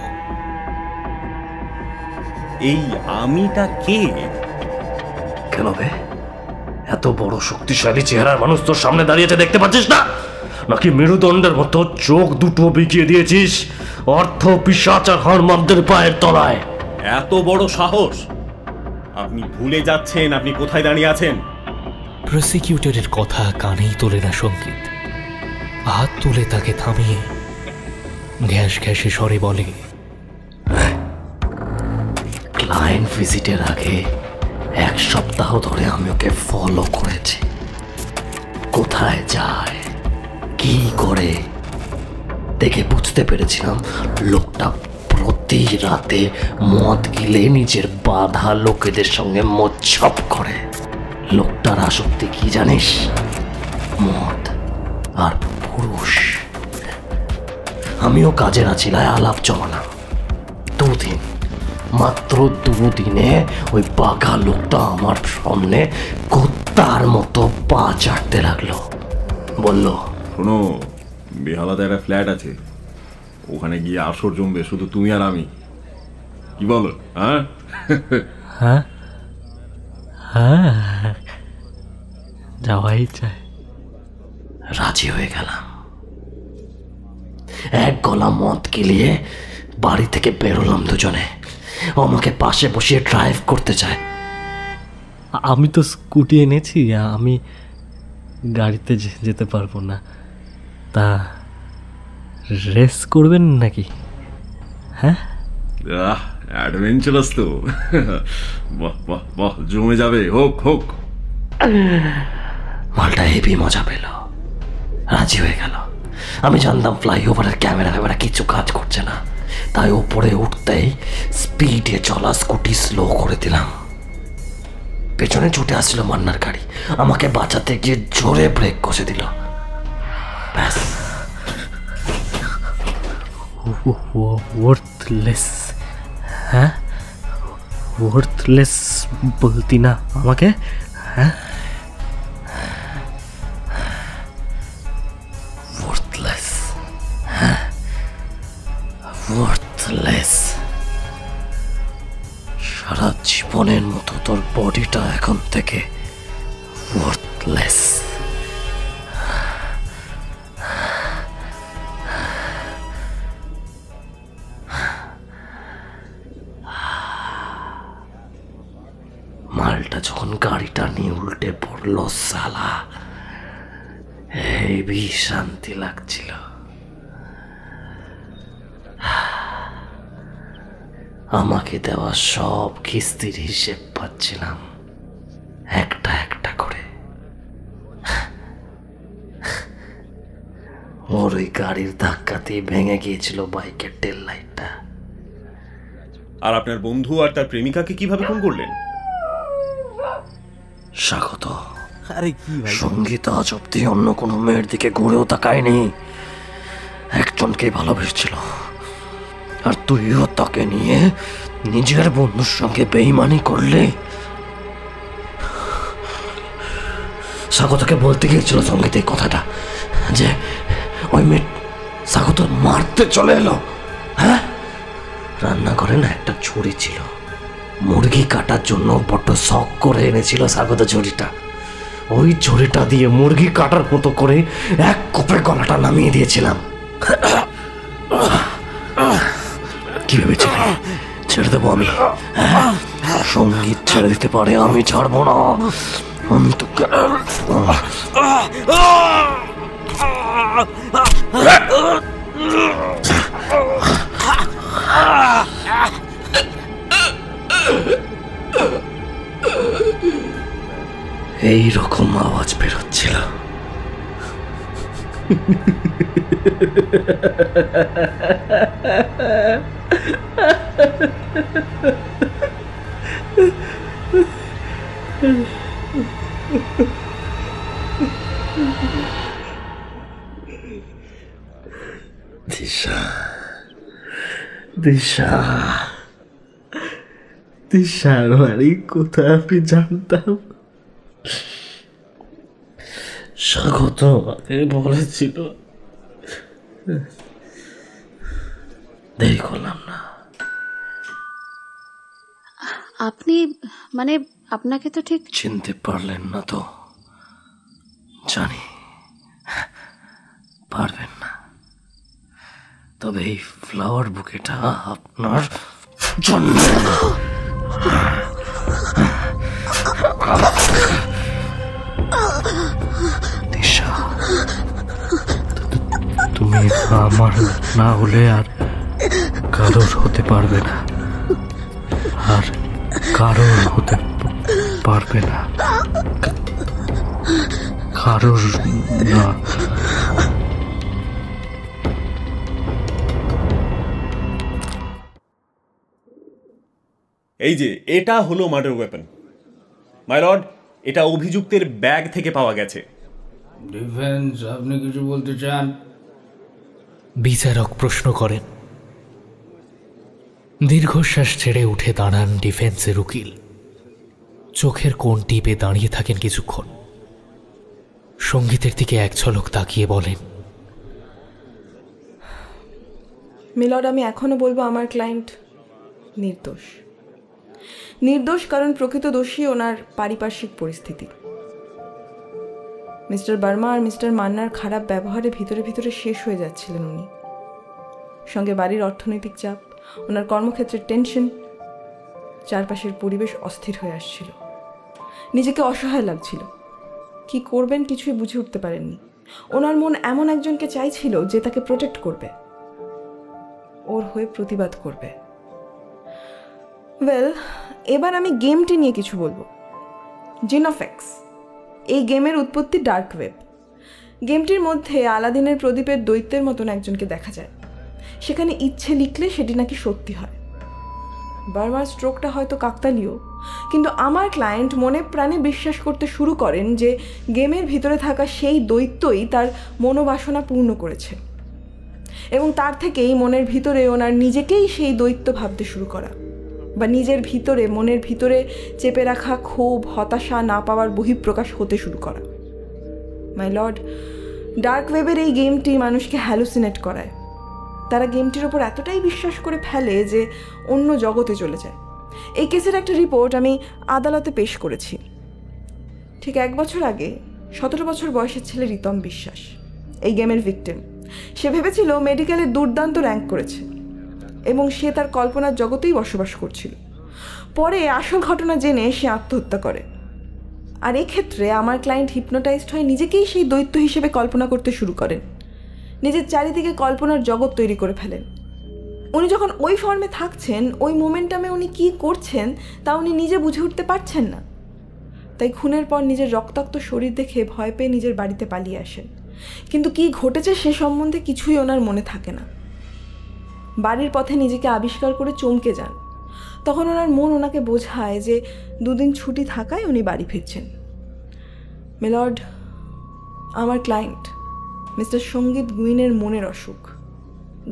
এই আমিটা কে? কেন বে? এত বড় শক্তিশালী চেহারার মানুষ তোর সামনে দাঁড়িয়েছে, দেখতে পাচ্ছিস না? নাকি মেরুদণ্ডের মতো চোখ দুটো বিকিয়ে দিয়েছিস অর্থ পিশাচ আর হাড়মাদদের পায়ের তলায়? এত বড় সাহস! আপনি ভুলে যাচ্ছেন আপনি কোথায় দাঁড়িয়ে আছেন। প্রসিকিউটরের কথা কানেই তোলে না সঙ্গীত। হাত তুলে তাকে থামিয়ে ঘ্যাস ঘ্যাসে স্বরে বলে, ক্লায়েন্ট ভিজিটের আগে 1 সপ্তাহ ধরে আমি ওকে ফলো করেছি। কোথায় যায়, কি করে, দেখে বুঝতে পেরেছিলাম লোকটা প্রতি রাতে মদ গিলে নিজের বাধা লোকেদের সঙ্গে মোচ্ছপ করে। লোকটার আসক্তি কি জানিস? মদ আর পুরুষ। আমিও কাজের আছিলায় আলাপ জমালাম। 2 দিন, মাত্র 2 দিনে ওই বাঘা লোকটা আমার সামনে কুত্তার মতো পা চাটতে লাগলো। বলল, শোনো, বেহালাতে একটা ফ্ল্যাট আছে, ওখানে গিয়ে আসর জমবে শুধু তুমি আর আমি। কি বলো? যাওয়াই চায়। রাজি হয়ে গেলাম। এক গলা মদ গিলিয়ে বাড়ি থেকে বেরোলাম দুজনে। আমাকে পাশে বসিয়ে ড্রাইভ করতে চায়। আমি তো স্কুটি এনেছি, আমি গাড়িতে যেতে পারবো না। তা রেস করবেন নাকি? হ্যাঁ, অ্যাডভেঞ্চারাস তো। বাহ বাহ বাহ, জমে যাবে। হোক হোক। মালটা হেভি মজা পেল, রাজি হয়ে গেল। আমি জানতাম ফ্লাইওভারের ক্যামেরা কিছু কাজ করছে না, তাই উপরে উঠতেই স্পিডে চলা স্কুটি স্লো করে দিলাম। পেছনে ছুটে আসছিল মান্নার গাড়ি, আমাকে বাঁচাতে গিয়ে জোরে ব্রেক কষে দিল। ব্যাস, ওয়ার্থলেস। হ্যাঁ, ওয়ার্থলেস বলতি না আমাকে? হ্যাঁ, ওয়ার্থলেস। হ্যাঁ, ওয়ার্থলেস। সারা জীবনের মতো তোর বডিটা এখন থেকে ওয়ার্থলেস। মালটা যখন গাড়িটা নিয়ে উল্টে পড়লো, সালা হেবি শান্তি লাগছিল। আমাকে দেওয়া সব কিস্তির হিসেব পাচ্ছিলাম একটা একটা করে। ওর ওই গাড়ির ধাক্কাতেই ভেঙে গিয়েছিল বাইকের টেল লাইটটা। আর আপনার বন্ধু আর তার প্রেমিকাকে কিভাবে খুন করলেন? স্বাগত। আরে কি ভাই, সঙ্গীত আজ অব্দি অন্য কোনো মেয়ের দিকে ঘুরেও তাকায়নি, একজনকেই ভালোবেসেছিল। আর তুইও তাকে নিয়ে নিজের বন্ধুর সঙ্গে বেইমানি করলি। স্বাগতকে বলতে গিয়েছিল সঙ্গীত এই কথাটা, যে ওই মেয়ে স্বাগত মারতে চলে এলো। হ্যাঁ, রান্নাঘরে না একটা ছুরি ছিল, মুরগি কাটার জন্য বড্ড শখ করে এনেছিল স্বাগত ছুরিটা। ওই ছুরিটা দিয়ে মুরগি কাটার মতো করে এক কোপে গলাটা নামিয়ে দিয়েছিলাম। কি ভেবেছিলি ছেড়ে দেবো আমি? সঙ্গীত ছেড়ে দিতে পারে, আমি ছাড়বো না। আমি তোকে এই রকম আওয়াজ বেরোচ্ছিল। দিশা, দিশা, দিশার বাড়ি কোথায় আমি জানতাম। স্বাগত আমাকে বলেছিল। দেরি করলাম না। আপনি মানে আপনাকে তো ঠিক চিনতে পারলেন না তো? জানি পারবেন না, তবে এই ফ্লাওয়ার বুকেটা আপনার জন্য। দিশা, তুমি আমার না হলে আর কারোর হতে পারবে না, আর কারোর হতে পারবে না, কারোর না। এই যে এটা হলো মার্ডার ওয়েপন মাই লর্ড, এটা অভিযুক্তের ব্যাগ থেকে পাওয়া গেছে। ডিফেন্স, আপনি কিছু বলতে চান? বিচারক প্রশ্ন করেন। দীর্ঘশ্বাস ছেড়ে উঠে দাঁড়ান ডিফেন্সের উকিল। চোখের কোণ টিপে দাঁড়িয়ে থাকেন কিছুক্ষণ। সঙ্গীতের দিকে এক ঝলক তাকিয়ে বলেন, মিলর্ড, আমি এখনো বলবো আমার ক্লায়েন্ট নির্দোষ। নির্দোষ কারণ প্রকৃত দোষী ওনার পারিপার্শ্বিক পরিস্থিতি। মিস্টার বার্মা আর মিস্টার মান্নার খারাপ ব্যবহারে ভিতরে ভিতরে শেষ হয়ে যাচ্ছিলেন উনি। সঙ্গে বাড়ির অর্থনৈতিক চাপ, ওনার কর্মক্ষেত্রের টেনশন, চারপাশের পরিবেশ অস্থির হয়ে আসছিল। নিজেকে অসহায় লাগছিল। কি করবেন কিছুই বুঝে উঠতে পারেননি। ওনার মন এমন একজনকে চাইছিল যে তাকে প্রোটেক্ট করবে, ওর হয়ে প্রতিবাদ করবে। ওয়েল, এবার আমি গেমটি নিয়ে কিছু বলবো। জিনোফেক্স, এই গেমের উৎপত্তি ডার্ক ওয়েব। গেমটির মধ্যে আলাদিনের প্রদীপের দৈত্যের মতন একজনকে দেখা যায়। সেখানে ইচ্ছে লিখলে সেটি নাকি সত্যি হয়। বার্মার স্ট্রোকটা হয়তো কাকতালীয়, কিন্তু আমার ক্লায়েন্ট মনে প্রাণে বিশ্বাস করতে শুরু করেন যে গেমের ভিতরে থাকা সেই দৈত্যই তার মনোবাসনা পূর্ণ করেছে, এবং তার থেকেই মনের ভিতরে ওনার নিজেকেই সেই দৈত্য ভাবতে শুরু করা, বা নিজের ভিতরে, মনের ভিতরে চেপে রাখা ক্ষোভ, হতাশা না পাওয়ার বহিঃপ্রকাশ হতে শুরু করা। মাই লর্ড, ডার্ক ওয়েবের এই গেমটি মানুষকে হ্যালুসিনেট করায়। তারা গেমটির ওপর এতটাই বিশ্বাস করে ফেলে যে অন্য জগতে চলে যায়। এই কেসের একটা রিপোর্ট আমি আদালতে পেশ করেছি। ঠিক 1 বছর আগে 17 বছর বয়সের ছেলে রিতম বিশ্বাস, এই গেমের ভিকটিম। সে ভেবেছিল মেডিকেলে দুর্দান্ত র্যাঙ্ক করেছে এবং সে তার কল্পনার জগতেই বসবাস করছিল। পরে আসল ঘটনা জেনে সে আত্মহত্যা করে। আর এক্ষেত্রে আমার ক্লায়েন্ট হিপনোটাইজড হয়ে নিজেকেই সেই দৈত্য হিসেবে কল্পনা করতে শুরু করেন। নিজের চারিদিকে কল্পনার জগৎ তৈরি করে ফেলেন। উনি যখন ওই ফর্মে থাকছেন, ওই মোমেন্টামে উনি কী করছেন তা উনি নিজে বুঝে উঠতে পারছেন না। তাই খুনের পর নিজের রক্তাক্ত শরীর দেখে ভয় পেয়ে নিজের বাড়িতে পালিয়ে আসেন। কিন্তু কি ঘটেছে সে সম্বন্ধে কিছুই ওনার মনে থাকে না। বাড়ির পথে নিজেকে আবিষ্কার করে চমকে যান। তখন ওনার মন ওনাকে বোঝায় যে 2 দিন ছুটি থাকায় উনি বাড়ি ফিরছেন। মিলর্ড, আমার ক্লায়েন্ট মিস্টার সঙ্গীত গুইনের মনের অসুখ,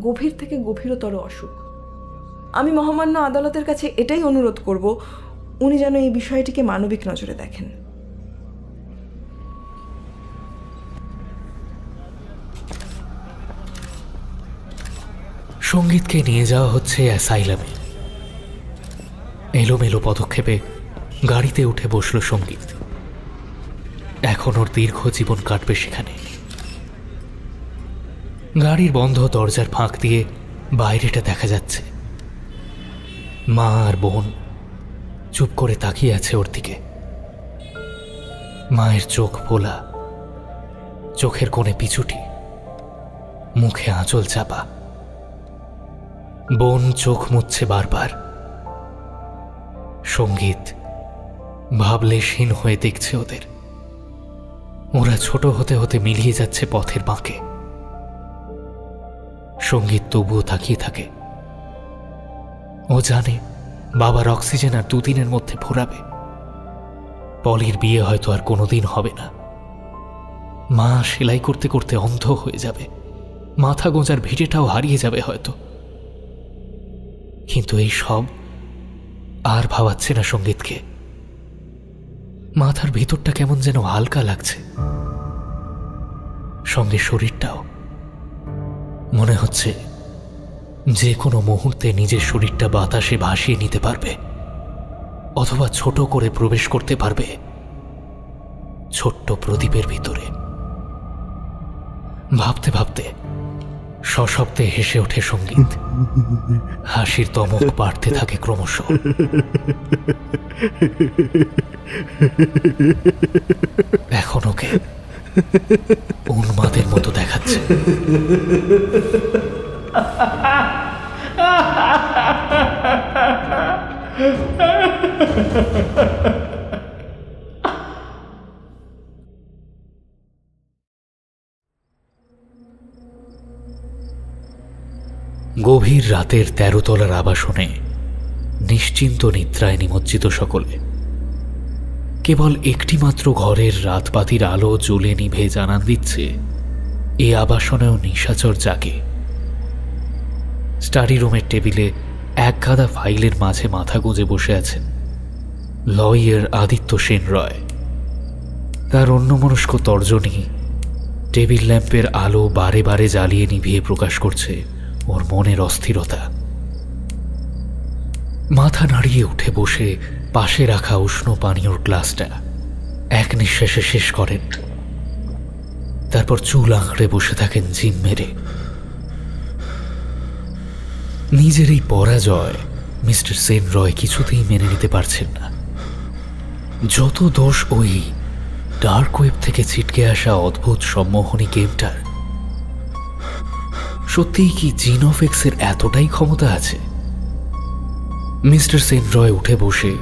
গভীর থেকে গভীরতর অসুখ। আমি মহামান্য আদালতের কাছে এটাই অনুরোধ করব, উনি যেন এই বিষয়টিকে মানবিক নজরে দেখেন। সঙ্গীতকে নিয়ে যাওয়া হচ্ছে অ্যাসাইলামে। এলোমেলো পদক্ষেপে গাড়িতে উঠে বসল সঙ্গীত। এখন ওর দীর্ঘ জীবন কাটবে সেখানে। গাড়ির বন্ধ দরজার ফাঁক দিয়ে বাইরেটা দেখা যাচ্ছে। মা আর বোন চুপ করে তাকিয়ে আছে ওর দিকে। মায়ের চোখ ভোলা, চোখের কোণে পিছুটি, মুখে আঁচল চাপা। বোন চোখ মুছছে বারবার। সঙ্গীত ভাবলেশহীন হয়ে দেখছে ওদের। ওরা ছোট হতে হতে মিলিয়ে যাচ্ছে পথের বাঁকে। সঙ্গীত তবুও তাকিয়ে থাকে। ও জানে বাবার অক্সিজেন আর 2 দিনের মধ্যে ফুরাবে। পলির বিয়ে হয়তো আর কোনোদিন হবে না। মা সেলাই করতে করতে অন্ধ হয়ে যাবে। মাথা গোঁজার ভিটেটাও হারিয়ে যাবে হয়তো। কিন্তু এই সব আর ভাবাচ্ছে না সঙ্গীতকে। মাথার ভিতরটা কেমন যেন হালকা লাগছে, সঙ্গে শরীরটাও। মনে হচ্ছে যে কোনো মুহূর্তে নিজের শরীরটা বাতাসে ভাসিয়ে নিতে পারবে, অথবা ছোট করে প্রবেশ করতে পারবে ছোট্ট প্রদীপের ভিতরে। ভাবতে ভাবতে সশব্দে হেসে ওঠে সঙ্গীত। হাসির তমক বাড়তে থাকে ক্রমশ। এখন ওকে উন্মাদের মতো দেখাচ্ছে। গভীর রাতের 13 তলার আবাসনে নিশ্চিন্ত নিদ্রায় নিমজ্জিত সকলে। কেবল একটি মাত্র ঘরের রাতবাতির আলো জ্বলে নিভে জানান দিচ্ছে এই আবাসনেও নিশাচর জাগে। স্টাডি রুমের টেবিলে এক গাদা ফাইলের মাঝে মাথা গুঁজে বসে আছেন লয়ার আদিত্য সেন রয়। তার অন্যমনস্ক তর্জনী টেবিল ল্যাম্পের আলো বারে বারে জ্বালিয়ে নিভিয়ে প্রকাশ করছে ওর মনের অস্থিরতা। মাথা নাড়িয়ে উঠে বসে পাশে রাখা উষ্ণ পানীয়র গ্লাসটা এক নিঃশ্বাসে শেষ করেন। তারপর চুল আঁকড়ে বসে থাকেন জিম মেরে। নিজের এই পরাজয় মিস্টার সেন রয় কিছুতেই মেনে নিতে পারছেন না। যত দোষ ওই ডার্ক ওয়েব থেকে ছিটকে আসা অদ্ভুত সম্মোহনী গেমটার, সত্যিই কি জিনোফেক্সের এতটাই ক্ষমতা আছে? মিস্টার সেন রয় উঠে বসে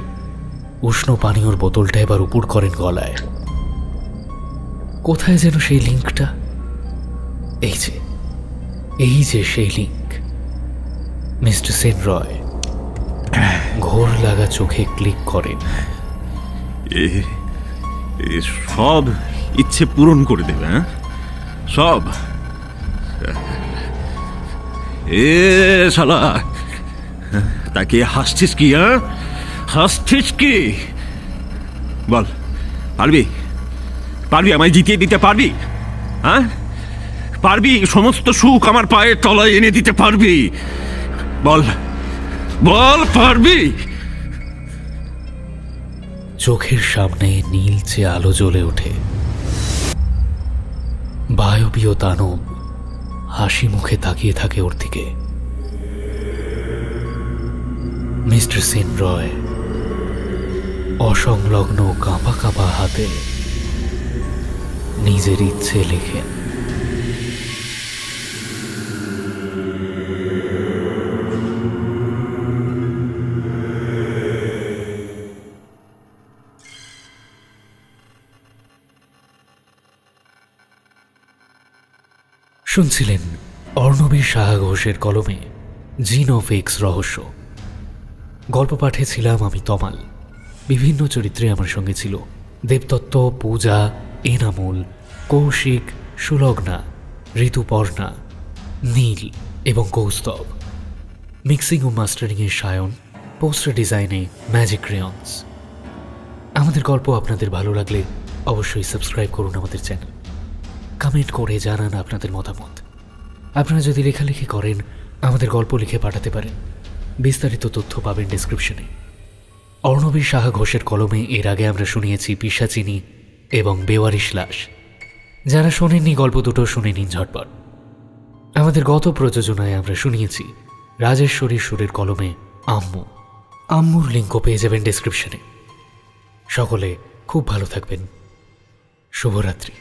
উষ্ণ পানীয়র বোতলটা এবার উপর করেন গলায়। কোথায় যেন সেই লিঙ্কটা? এই যে সেই লিঙ্ক। মিস্টার সেন রয় ঘোর লাগা চোখে ক্লিক করেন। সব ইচ্ছে পূরণ করে দেবে, হ্যাঁ সব। শালা, তাকে হাসছিস কি? হ্যাঁ হাসছিস কি? বল, পারবি? আমায় জিতিয়ে দিতে পারবি? হ্যাঁ পারবি? সমস্ত সুখ আমার পায়ের তলায় এনে দিতে পারবি? বল পারবি? চোখের সামনে নীলচে আলো জ্বলে ওঠে। বায়বীয় দানব হাসি মুখে তাকিয়ে থাকে ওর দিকে। মিস্টার সেন রয় অসংলগ্ন কাঁপা কাঁপা হাতে নিজের ইচ্ছে লেখেন। শুনছিলেন অর্ণবীর সাহা ঘোষের কলমে জিনোফেক্স রহস্য। গল্প পাঠে ছিলাম আমি তমাল। বিভিন্ন চরিত্রে আমার সঙ্গে ছিল দেবদত্ত, পূজা, এনামুল, কৌশিক, সুলগ্না, ঋতুপর্ণা, নীল এবং কৌস্তব। মিক্সিং ও মাস্টারিংয়ে সায়ন, পোস্টার ডিজাইনে ম্যাজিক ক্রেয়ন্স। আমাদের গল্প আপনাদের ভালো লাগলে অবশ্যই সাবস্ক্রাইব করুন আমাদের চ্যানেল। কমেন্ট করে জানান আপনাদের মতামত। আপনারা যদি লেখালেখি করেন আমাদের গল্প লিখে পাঠাতে পারেন। বিস্তারিত তথ্য পাবেন ডেসক্রিপশনে। অর্ণবীর সাহা ঘোষের কলমে এর আগে আমরা শুনিয়েছি পিশাচিনী এবং বেওয়ারিশ লাশ। যারা শোনেননি গল্প দুটো শুনে নিন ঝটপট। আমাদের গত প্রযোজনায় আমরা শুনিয়েছি রাজেশ্বরী সুরের কলমে আম্মুর লিঙ্কও পেয়ে যাবেন ডেসক্রিপশনে। সকলে খুব ভালো থাকবেন। শুভরাত্রি।